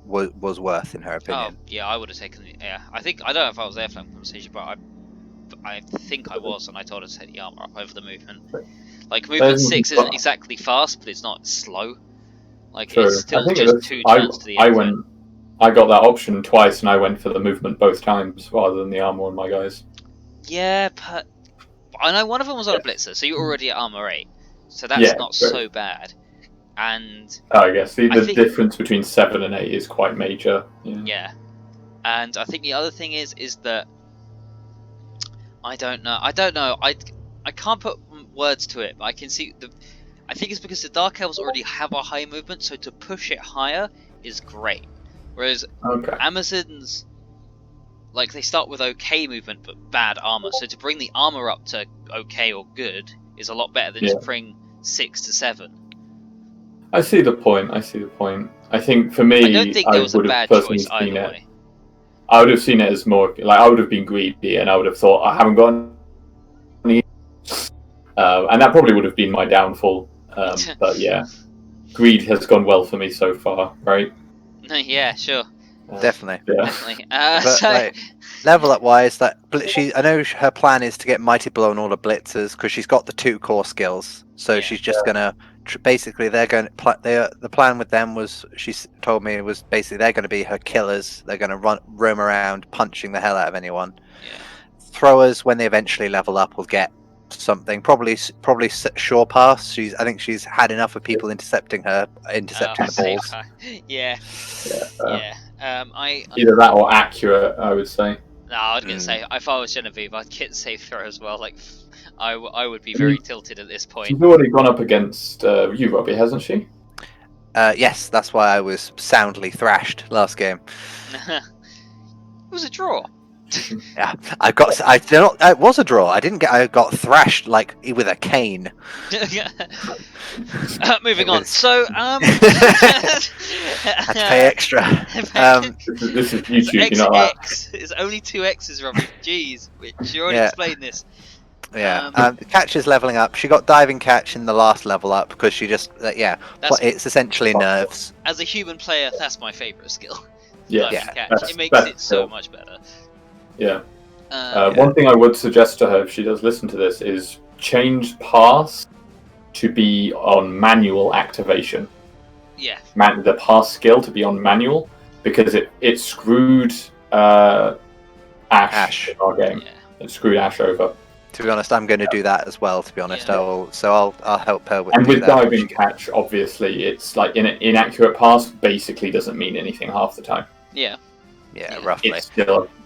was worth, in her opinion. Oh yeah, I would have taken the I don't know if I was there for that conversation, but I think I was, and I told her to take the armor up over the movement. Like, movement 6 isn't exactly fast, but it's not slow. Like, True. it's still just 2 turns to the end. I got that option twice, and I went for the movement both times rather than the armor on my guys. Yeah, but I know one of them was on a blitzer, so you're already at armor 8, so that's not so bad. And I guess the difference between 7 and 8 is quite major. Yeah, and I think the other thing is that I don't know. I can't put words to it, but I can see I think it's because the Dark Elves already have a high movement, so to push it higher is great. Whereas Amazons, like, they start with okay movement but bad armor, so to bring the armor up to okay or good is a lot better than to bring 6 to 7. I see the point. I think for me, I don't think there was a bad choice either way. I would have seen it as more like I would have been greedy, and I would have thought I haven't got any, and that probably would have been my downfall. But yeah, greed has gone well for me so far, right? Yeah, sure. Definitely. Yeah. Definitely. But level up wise, I know her plan is to get Mighty Blow on all the blitzers because she's got the 2 core skills. So she's just gonna basically the plan with them was, she told me, it was basically they're going to be her killers. They're going to roam around punching the hell out of anyone. Throwers, when they eventually level up, will get something, probably sure pass. I think she's had enough of people intercepting the balls. Either that or accurate, I would say. No, I was gonna say, if I was Genevieve, I'd get safe throw as well. Like, I would be very tilted at this point. She's already gone up against you, Robbie, hasn't she? Yes, that's why I was soundly thrashed last game. It was a draw. Yeah, it was a draw. I got thrashed like with a cane. Moving on. So, I had to pay extra. This is YouTube, you know that. It's only 2 X's, Robbie. Jeez, you already explained this. Yeah, the catch is leveling up. She got diving catch in the last level up because she just it's essentially nerves. As a human player, that's my favourite skill. Catch. It makes it so much better. Yeah. One thing I would suggest to her, if she does listen to this, is change pass to be on manual activation. Yeah. The pass skill to be on manual, because it screwed Ash in our game. Yeah. It screwed Ash over. To be honest, I'm going to do that as well. To be honest, I'll help her with. And with diving catch, obviously, it's like inaccurate pass basically doesn't mean anything half the time. Yeah. Yeah, roughly.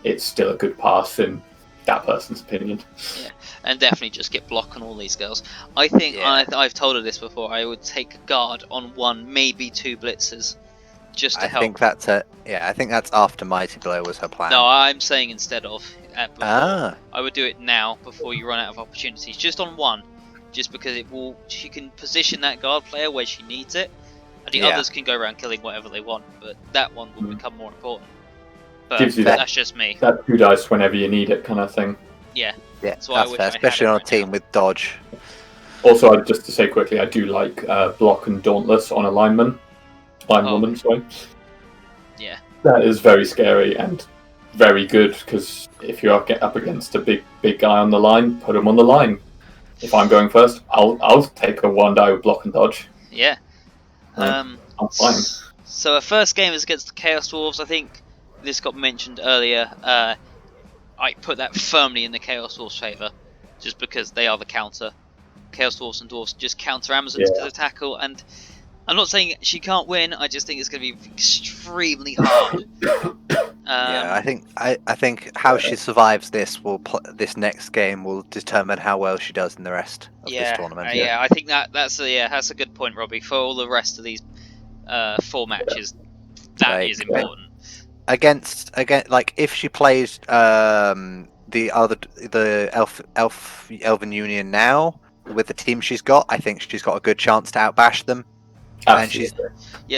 It's still a good pass in that person's opinion. Yeah, and definitely just get block on all these girls. I think I've told her this before. I would take a guard on 1, maybe 2 blitzers, just to help. I think that's after Mighty Blow was her plan. No, I'm saying instead of. I would do it now before you run out of opportunities. Just on 1, just because she can position that guard player where she needs it, and the others can go around killing whatever they want. But that one will become more important. But Gives you that's just me. That 2 dice whenever you need it, kind of thing. Yeah. That's fair, especially on a team with dodge. Also, just to say quickly, I do like block and dauntless on a lineman. Linewoman, sorry. Yeah. That is very scary and very good, because if you're up against a big guy on the line, put him on the line. If I'm going first, I'll take a 1 die with block and dodge. Yeah. I'm fine. So our first game is against the Chaos Dwarves. I think this got mentioned earlier. I put that firmly in the Chaos Dwarves' favour, just because they are the counter. Chaos Dwarves and Dwarves just counter Amazons because of tackle, and I'm not saying she can't win. I just think it's going to be extremely hard. Yeah, I think how she survives this this next game will determine how well she does in the rest of this tournament. Yeah, I think that's a good point, Robbie. For all the rest of these 4 matches, that is important. Against like if she plays the Elven Union now with the team she's got, I think she's got a good chance to outbash them. Absolutely.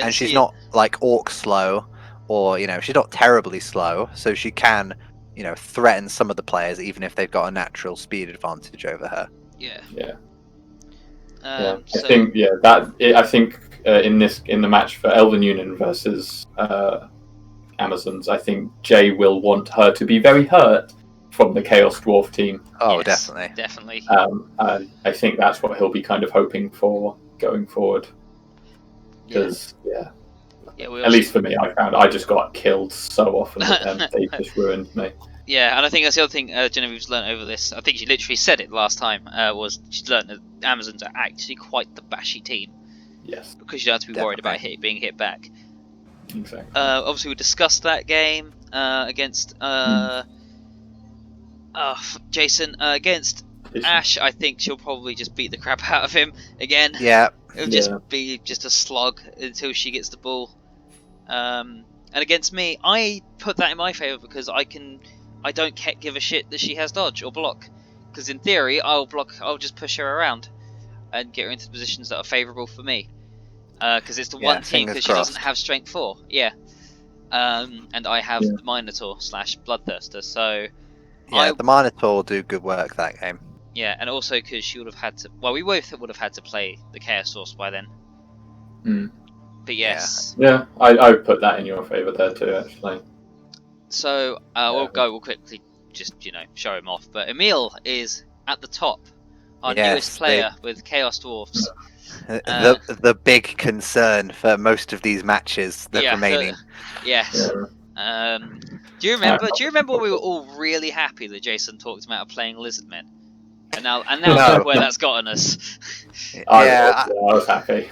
And she's not like orc slow, or she's not terribly slow, so she can threaten some of the players even if they've got a natural speed advantage over her. I think in the match for Elven Union versus Amazons, I think Jay will want her to be very hurt from the Chaos Dwarf team. Oh, yes, definitely. And I think that's what he'll be kind of hoping for going forward. Because at least for me, I found I just got killed so often with them. They just ruined me. Yeah, and I think that's the other thing Genevieve's learned over this. I think she literally said it last time. Was she's learned that Amazons are actually quite the bashy team. Yes. Because you don't have to be worried about being hit back. Exactly. Obviously, we discussed that game against Jason. Against Ash, I think she'll probably just beat the crap out of him again. Yeah. It'll just be just a slog until she gets the ball. And against me, I put that in my favour because I don't give a shit that she has dodge or block. Because in theory, I'll just push her around and get her into positions that are favourable for me. Because it's the one team that she doesn't have strength for. Yeah. And I have the Minotaur / Bloodthirster, so... Yeah, the Minotaur will do good work that game. Yeah, and also because she would have had to... Well, we both would have had to play the Chaos Source by then. But yes. Yeah, I put that in your favour there too, actually. So, we'll quickly just, show him off. But Emil is at the top. Our newest player with Chaos Dwarfs. The big concern for most of these matches remaining. Yes. Do you remember when we were all really happy that Jason talked about playing Lizardmen? And now look where that's gotten us. I was happy.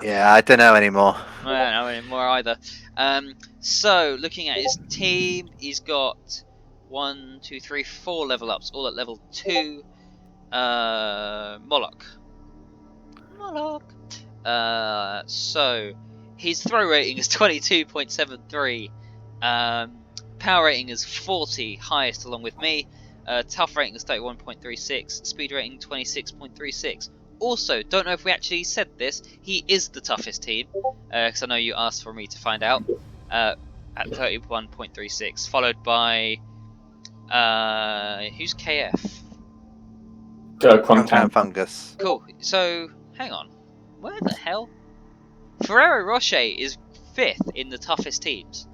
Yeah, I don't know anymore. I don't know anymore either. So looking at his team, he's got 1, 2, 3, 4 level ups, all at level 2. Moloch. So his throw rating is 22.73. Power rating is 40, highest along with me. Tough rating is 31.36. Speed rating 26.36. Also, don't know if we actually said this, he is the toughest team, because I know you asked for me to find out, at 31.36, followed by, who's KF? Crumtown Fungus. Cool, so, hang on, where the hell? Ferrero Rocher is 5th in the toughest teams.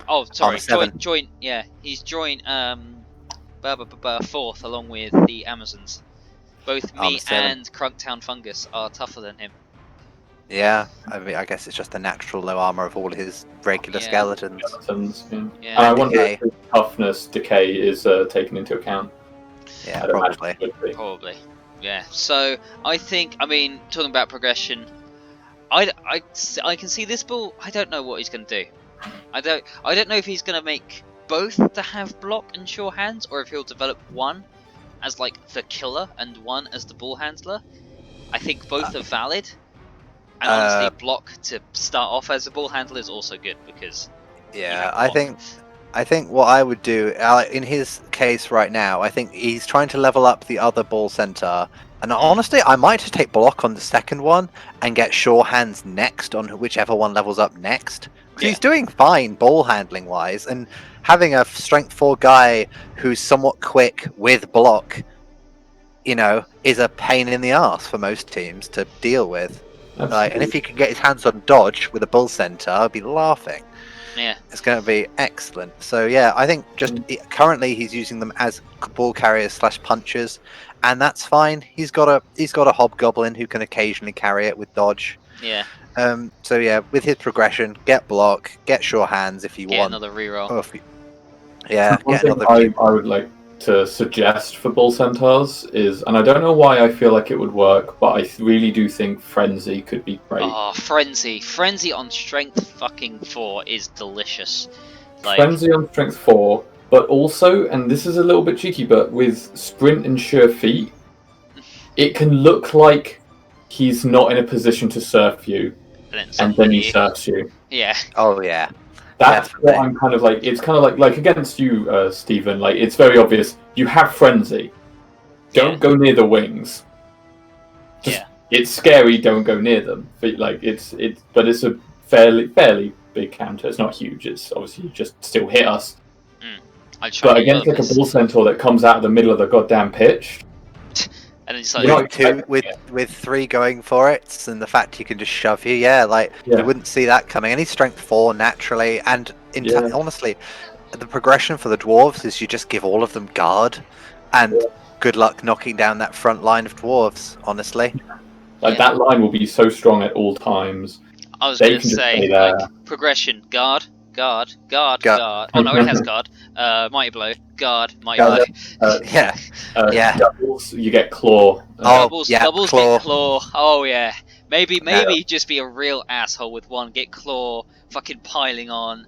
Oh, sorry, he's joined, 4th along with the Amazons. Both me and Crunktown Fungus are tougher than him. Yeah, I mean, I guess it's just the natural low armor of all his regular skeletons. And I wonder if his toughness decay is taken into account. Yeah, probably. Probably. Yeah. So I think, talking about progression, I can see this bull. I don't know what he's going to do. I don't know if he's going to make both to have block and sure hands, or if he'll develop one as like the killer and one as the ball handler. I think both are valid, and honestly, block to start off as a ball handler is also good because I think what I would do in his case right now, I think he's trying to level up the other ball center, and honestly, I might just take block on the second one and get sure hands next on whichever one levels up next. Because he's doing fine ball handling wise, and having a strength 4 guy who's somewhat quick with block, is a pain in the ass for most teams to deal with. And if he can get his hands on dodge with a bull center, I'd be laughing. Yeah, it's going to be excellent. So yeah, I think just currently he's using them as ball carriers / punchers, and that's fine. He's got a hobgoblin who can occasionally carry it with dodge. Yeah. So yeah, with his progression, get block, get sure hands if you Get want. another reroll. Or if you, yeah, One get thing another. I would like to suggest for Bull Centaurs is, and I don't know why I feel like it would work, but I really do think Frenzy could be great. Oh, Frenzy on strength fucking 4 is delicious. Like, Frenzy on strength 4, but also, and this is a little bit cheeky, but with sprint and sure feet, it can look like he's not in a position to surf you, and then he surfs you. Yeah. Oh yeah. That's Definitely. what I'm kind of like. It's kind of like against you, Stephen. Like, it's very obvious. You have Frenzy. Don't go near the wings. It's scary. Don't go near them. But like, but it's a fairly big counter. It's not huge. It's obviously you just still hit us. But against like a Bull Centaur that comes out of the middle of the goddamn pitch, and it's like with 3 going for it, and the fact he can just shove you, you wouldn't see that coming. And he's strength 4 naturally, and honestly, the progression for the dwarves is you just give all of them guard, and good luck knocking down that front line of dwarves. Honestly, that line will be so strong at all times. I was going to say, like, progression, guard. Oh no, it has guard. Mighty blow, guard, mighty blow. Doubles, you get claw. Doubles claw. get claw. Oh yeah. Maybe just be a real asshole with one. Get claw, fucking piling on.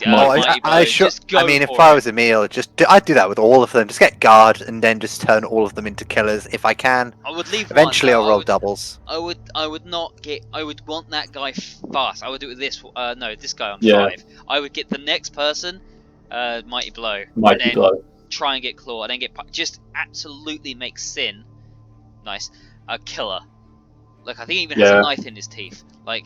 If I was Emil, I'd do that with all of them. Just get guard and then just turn all of them into killers if I can. I would leave. Eventually, I'll roll doubles. I would not get. I would want that guy fast. I would do it with this. No, this guy on 5. I would get the next person, mighty blow, try and get claw, and then get just absolutely make Sin, nice, a killer. Like, I think he even has a knife in his teeth. Like,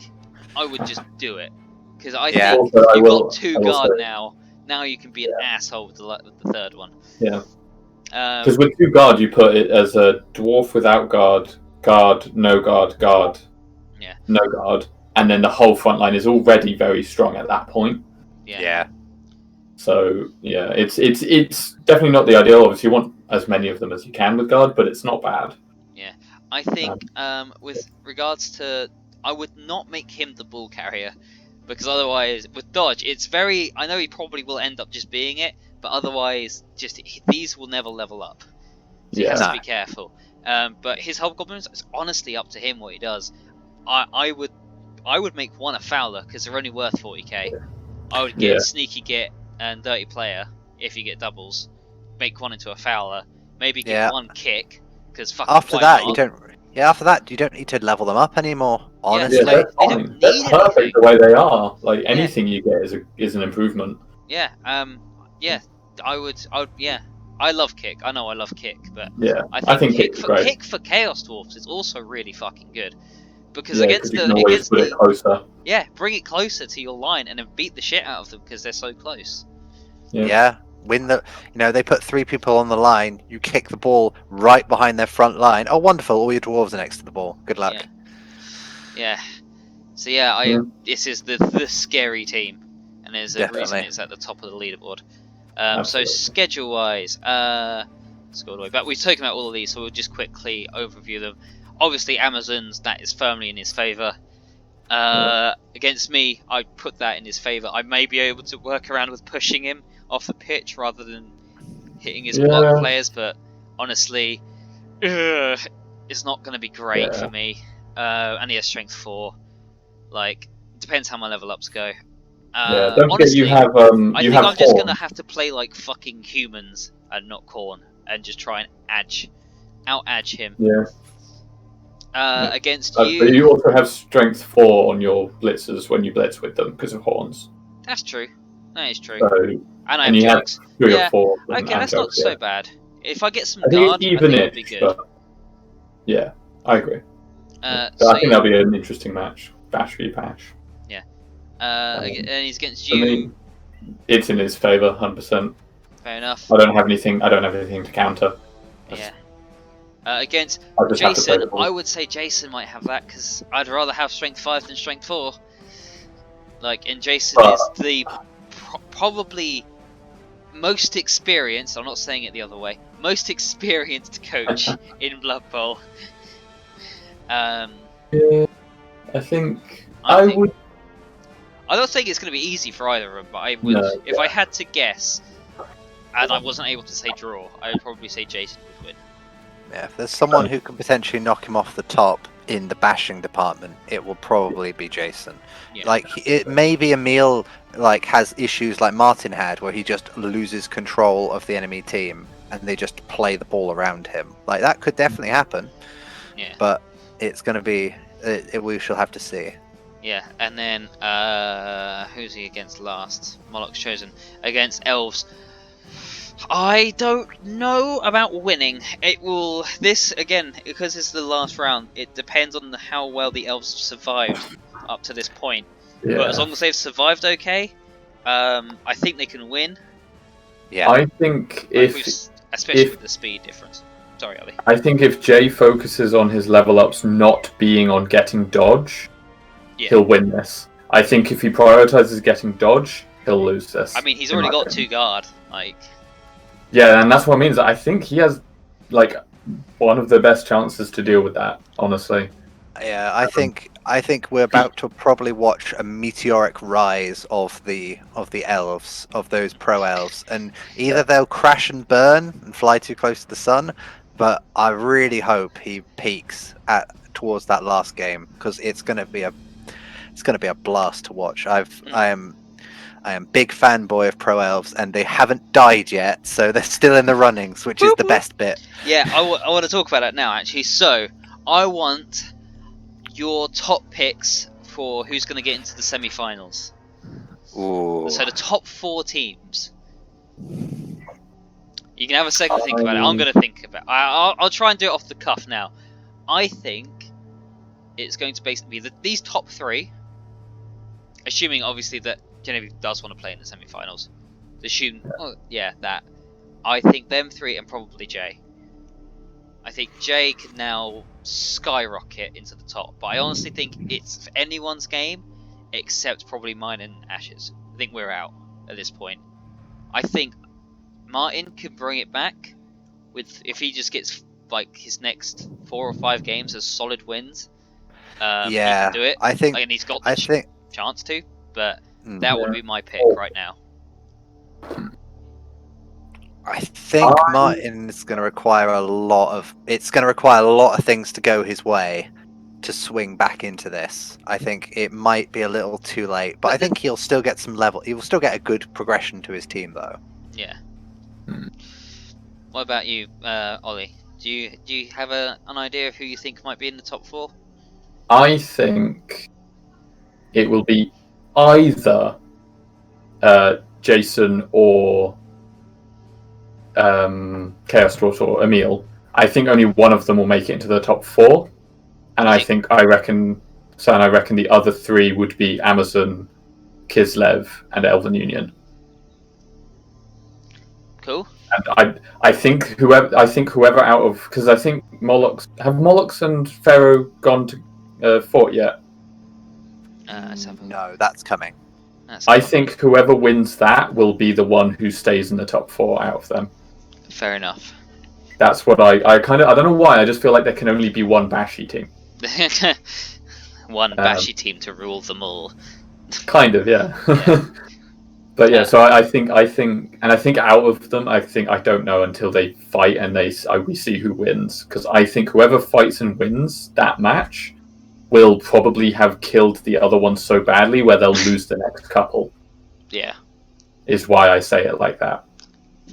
I would just do it. Because I think you've got 2 guard now. Now you can be an asshole with the third one. Yeah. Because with 2 guard, you put it as a dwarf without guard, no guard, no guard, and then the whole front line is already very strong at that point. Yeah. So it's definitely not the ideal. Obviously, you want as many of them as you can with guard, but it's not bad. Yeah, I think with regards to, I would not make him the ball carrier. Because otherwise, with dodge, it's very. I know he probably will end up just being it, but otherwise, these will never level up. So he has to be careful. But his hobgoblins, it's honestly up to him what he does. I would make one a fowler because they're only worth 40k. I would get sneaky git and dirty player if you get doubles. Make one into a fowler. Maybe get one kick because after that you don't. Yeah, after that, you don't need to level them up anymore. Honestly, they're fine. They're perfect the way they are. Like, anything you get is an improvement. Yeah, I would. I love kick. I know I love kick, but I think kick for chaos dwarfs is also really fucking good because against you can always put it closer. Yeah, bring it closer to your line and then beat the shit out of them because they're so close. Yeah. They put 3 people on the line, you kick the ball right behind their front line. Oh, wonderful, all your dwarves are next to the ball. Good luck. Yeah. So this is the scary team, and there's a reason it's at the top of the leaderboard. So schedule-wise, but we've spoken about all of these, so we'll just quickly overview them. Obviously, Amazon's, that is firmly in his favour. Against me, I put that in his favour. I may be able to work around with pushing him off the pitch rather than hitting his block players, but honestly, it's not going to be great for me. And he has strength 4. Like, depends how my level ups go. Don't honestly, forget you have I think I'm just going to have to play like fucking humans and not Khorne, and just try and out-edge him. Against you. But you also have strength 4 on your blitzers when you blitz with them because of horns. That's true. That is true. So, and you have 3 or 4. Okay, that's not so bad. If I get some guard, I think it'll be good. Yeah, I agree. I think that'll be an interesting match. Bash v Bash. Yeah. And he's against you. I mean, it's in his favour, 100%. Fair enough. I don't have anything to counter. Yeah. Against Jason, I would say Jason might have that because I'd rather have strength 5 than strength 4. Like, and Jason is the probably most experienced. I'm not saying it the other way. Most experienced coach in Blood Bowl. Yeah, I think I would. I'm not saying it's going to be easy for either of them, but I would. No, if I had to guess, and I wasn't able to say draw, I would probably say Jason would win. Yeah, if there's someone who can potentially knock him off the top in the bashing department, it will probably be Jason. Yeah. Like, it maybe Emil like has issues like Martin had, where he just loses control of the enemy team and they just play the ball around him. Like, that could definitely happen. Yeah. But it's going to be. We shall have to see. Yeah, and then who's he against last? Moloch's chosen against Elves. I don't know about winning. It will. This again, because it's the last round. It depends on how well the Elves have survived up to this point. Yeah. But as long as they've survived, okay, I think they can win. Yeah. I think especially with the speed difference. Sorry, Ollie. I think if Jay focuses on his level ups not being on getting dodge, he'll win this. I think if he prioritizes getting dodge, he'll lose this. I mean, he's already got 2 guard. Like. Yeah, and that's what means. I think he has like one of the best chances to deal with that. Honestly. Yeah, I think we're about to probably watch a meteoric rise of the elves, of those pro elves, and either they'll crash and burn and fly too close to the sun, but I really hope he peaks towards that last game, because it's going to be a blast to watch. I am big fanboy of pro elves, and they haven't died yet, so they're still in the runnings, which is the best bit. Yeah, I want to talk about that now, actually. So I want your top picks for who's going to get into the semi-finals. Ooh. So the top 4 teams. You can have a second think about it. I'm going to think about it. I'll try and do it off the cuff now. I think it's going to basically be these top 3, assuming obviously that Genevieve does want to play in the semi-finals. That. I think them 3 and probably Jay. I think Jay can now skyrocket into the top, but I honestly think it's anyone's game except probably mine and Ash's. I think we're out at this point. I think Martin could bring it back if he just gets like his next 4 or 5 games as solid wins. He can do it. I think, and he's got the chance to, but that would be my pick right now. I think Martin is going to require a lot of. It's going to require a lot of things to go his way to swing back into this. I think it might be a little too late, but I think he'll still get some level. He will still get a good progression to his team, though. Yeah. What about you, Ollie? Do you have an idea of who you think might be in the top 4? I think it will be either Jason or Chaos Dwarf or Emil. I think only one of them will make it into the top 4, and I reckon the other 3 would be Amazon, Kislev, and Elven Union. Cool. And I think whoever out of, because I think Molochs and Pharaoh gone to fort yet? No, that's coming. I think whoever wins that will be the one who stays in the top 4 out of them. Fair enough. That's what I don't know why, I just feel like there can only be one Bashy team. One Bashy team to rule them all. Kind of, yeah. But yeah, so I think out of them, I don't know until they fight and we see who wins, because I think whoever fights and wins that match will probably have killed the other one so badly where they'll lose the next couple. Yeah. Is why I say it like that.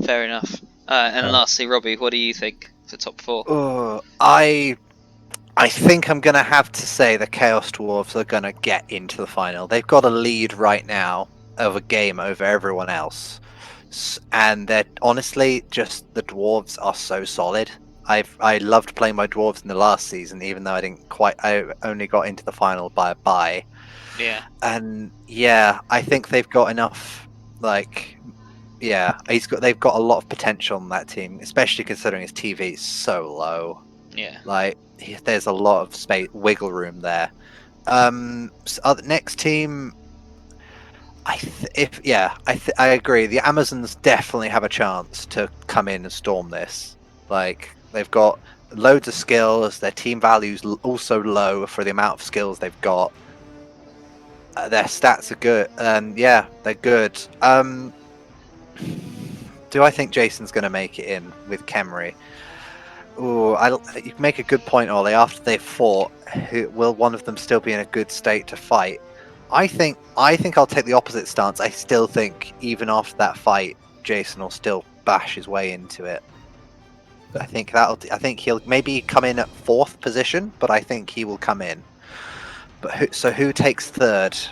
Fair enough. And lastly, Robbie, what do you think for top 4? I think I'm going to have to say the Chaos Dwarves are going to get into the final. They've got a lead right now of a game over everyone else. And they're honestly just, the Dwarves are so solid. I loved playing my Dwarves in the last season, even though I only got into the final by a bye. Yeah. And yeah, I think they've got enough, they've got a lot of potential on that team, especially considering his TV is so low. Yeah. There's a lot of space, wiggle room there. Next team, I agree. The Amazons definitely have a chance to come in and storm this. They've got loads of skills. Their team value's also low for the amount of skills they've got. Their stats are good. Yeah, they're good. Do I think Jason's going to make it in with Kemri? Oh, you make a good point, Ollie. After they've fought, will one of them still be in a good state to fight? I think I'll take the opposite stance. I still think even after that fight, Jason will still bash his way into it. I think he'll maybe come in at 4th position, but I think he will come in. But who takes 3rd?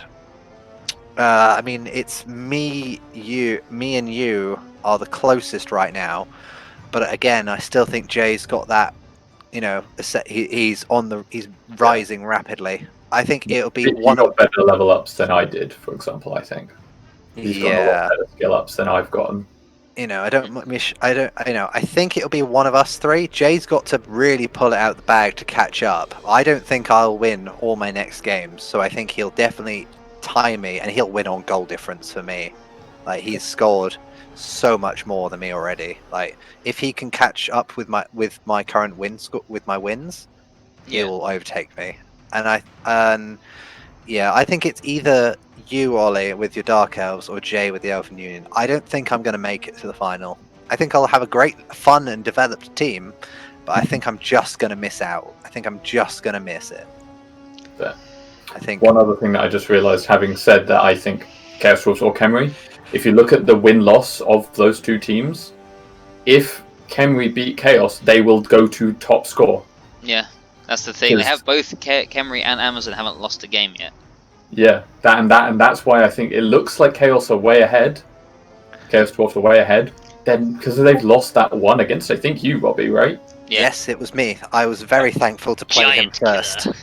I mean, it's me and you are the closest right now. But again, I still think Jay's got that. He's rising rapidly. I think it'll be He one got of better level ups than I did, for example. I think he's got a lot better skill ups than I've gotten. I think it'll be one of us 3. Jay's got to really pull it out the bag to catch up. I don't think I'll win all my next games, so I think he'll definitely tie me, and he'll win on goal difference for me. Like, he's scored so much more than me already. Like, if he can catch up with my current wins, he'll overtake me. And I think it's either you, Ollie, with your Dark Elves, or Jay with the Elven Union. I don't think I'm going to make it to the final. I think I'll have a great, fun, and developed team, but I think I'm just going to miss out. I think I'm just going to miss it. But I think one other thing that I just realised, having said that, I think Chaos Dwarfs or Kemri, if you look at the win-loss of those two teams, if Kemri beat Chaos, they will go to top score. Yeah. That's the thing. They have both Kemri and Amazon haven't lost a game yet. Yeah, and that's why I think it looks like Chaos are way ahead. Chaos Dwarfs are way ahead. Then because they've lost that one against, I think, you, Robbie, right? Yeah. Yes, it was me. I was very thankful to play him first. Killer.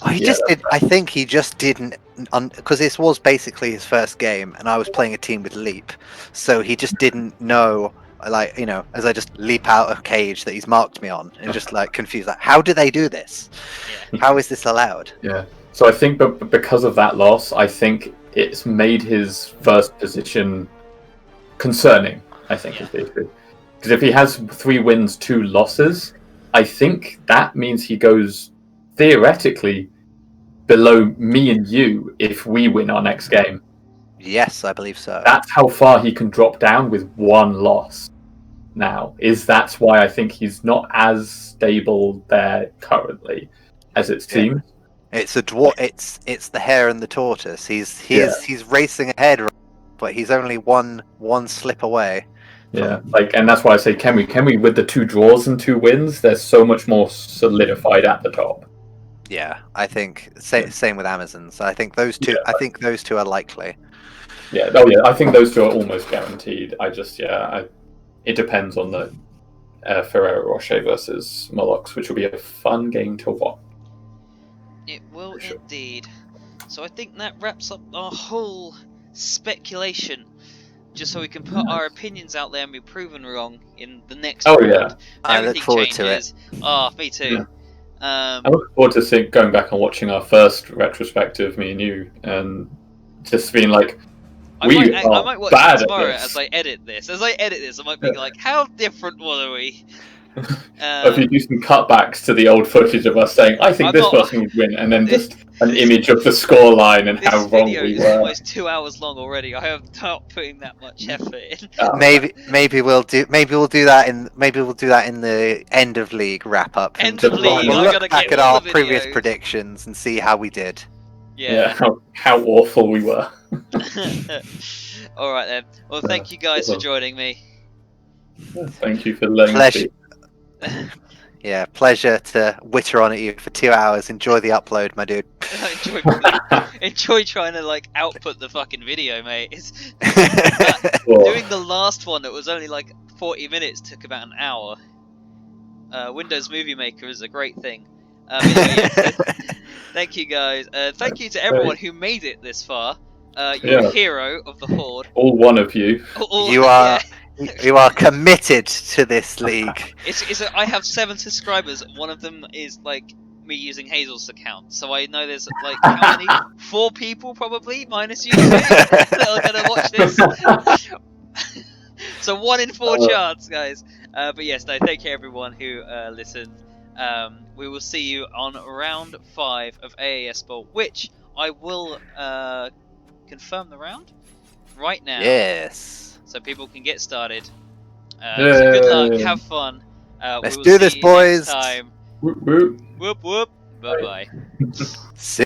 Oh, he just did. I think he just didn't, because this was basically his first game, and I was playing a team with Leap, so he just didn't know. Like, as I just leap out of cage that he's marked me on, and just like confused, like, how do they do this? Yeah. How is this allowed? Yeah. So I think, but because of that loss, I think it's made his first position concerning. I think is basically because if he has 3 wins, 2 losses, I think that means he goes theoretically below me and you if we win our next game. Yes, I believe so. That's how far he can drop down with 1 loss. Now, that's why I think he's not as stable there currently as it seems. It's a dwarf. It's the hare and the tortoise. He's racing ahead, but he's only one slip away. Yeah, and that's why I say Kemri with the 2 draws and 2 wins, they're so much more solidified at the top. Yeah, I think same with Amazon. So I think those two. I think those 2 are likely. Yeah. Oh yeah. I think those 2 are almost guaranteed. It depends on the Ferrero Rocher versus Moloch, which will be a fun game to watch. It will indeed. So I think that wraps up our whole speculation. Just so we can put our opinions out there and be proven wrong in the next round. Yeah. I look forward to it. Oh, me too. Yeah. I look forward to going back and watching our first retrospective, me and you, and just being like, I might watch it tomorrow as I edit this. I might be like, how different were we? If you do some cutbacks to the old footage of us saying, I think this person would win, and then just an image of the scoreline and how wrong we were. This video is almost 2 hours long already. I am not putting that much effort in. Maybe we'll do that in the end of league wrap up. End of league. We'll look back at our previous predictions and see how we did. Yeah. How awful we were. All right then. Well, thank you guys for joining me. Thank you for letting me speak. Yeah, pleasure to witter on at you for 2 hours. Enjoy the upload, my dude. Enjoy trying to output the fucking video, mate. Doing the last one that was only 40 minutes took about an hour. Windows Movie Maker is a great thing. Thank you guys. Thank you to everyone who made it this far. You're a hero of the Horde. All one of you. You are. You are committed to this league. I have 7 subscribers. One of them is me using Hazel's account, so I know there's how many? 4 people probably, minus you 2, that are gonna watch this. So 1 in 4 chance, guys. But yes, no, thank you everyone who listened. We will see you on round 5 of AAS Bowl, which I will confirm the round right now. Yes. So people can get started. So good luck, have fun. Let's we will do see this, you boys. next time. Whoop, whoop. Whoop whoop. Bye bye. See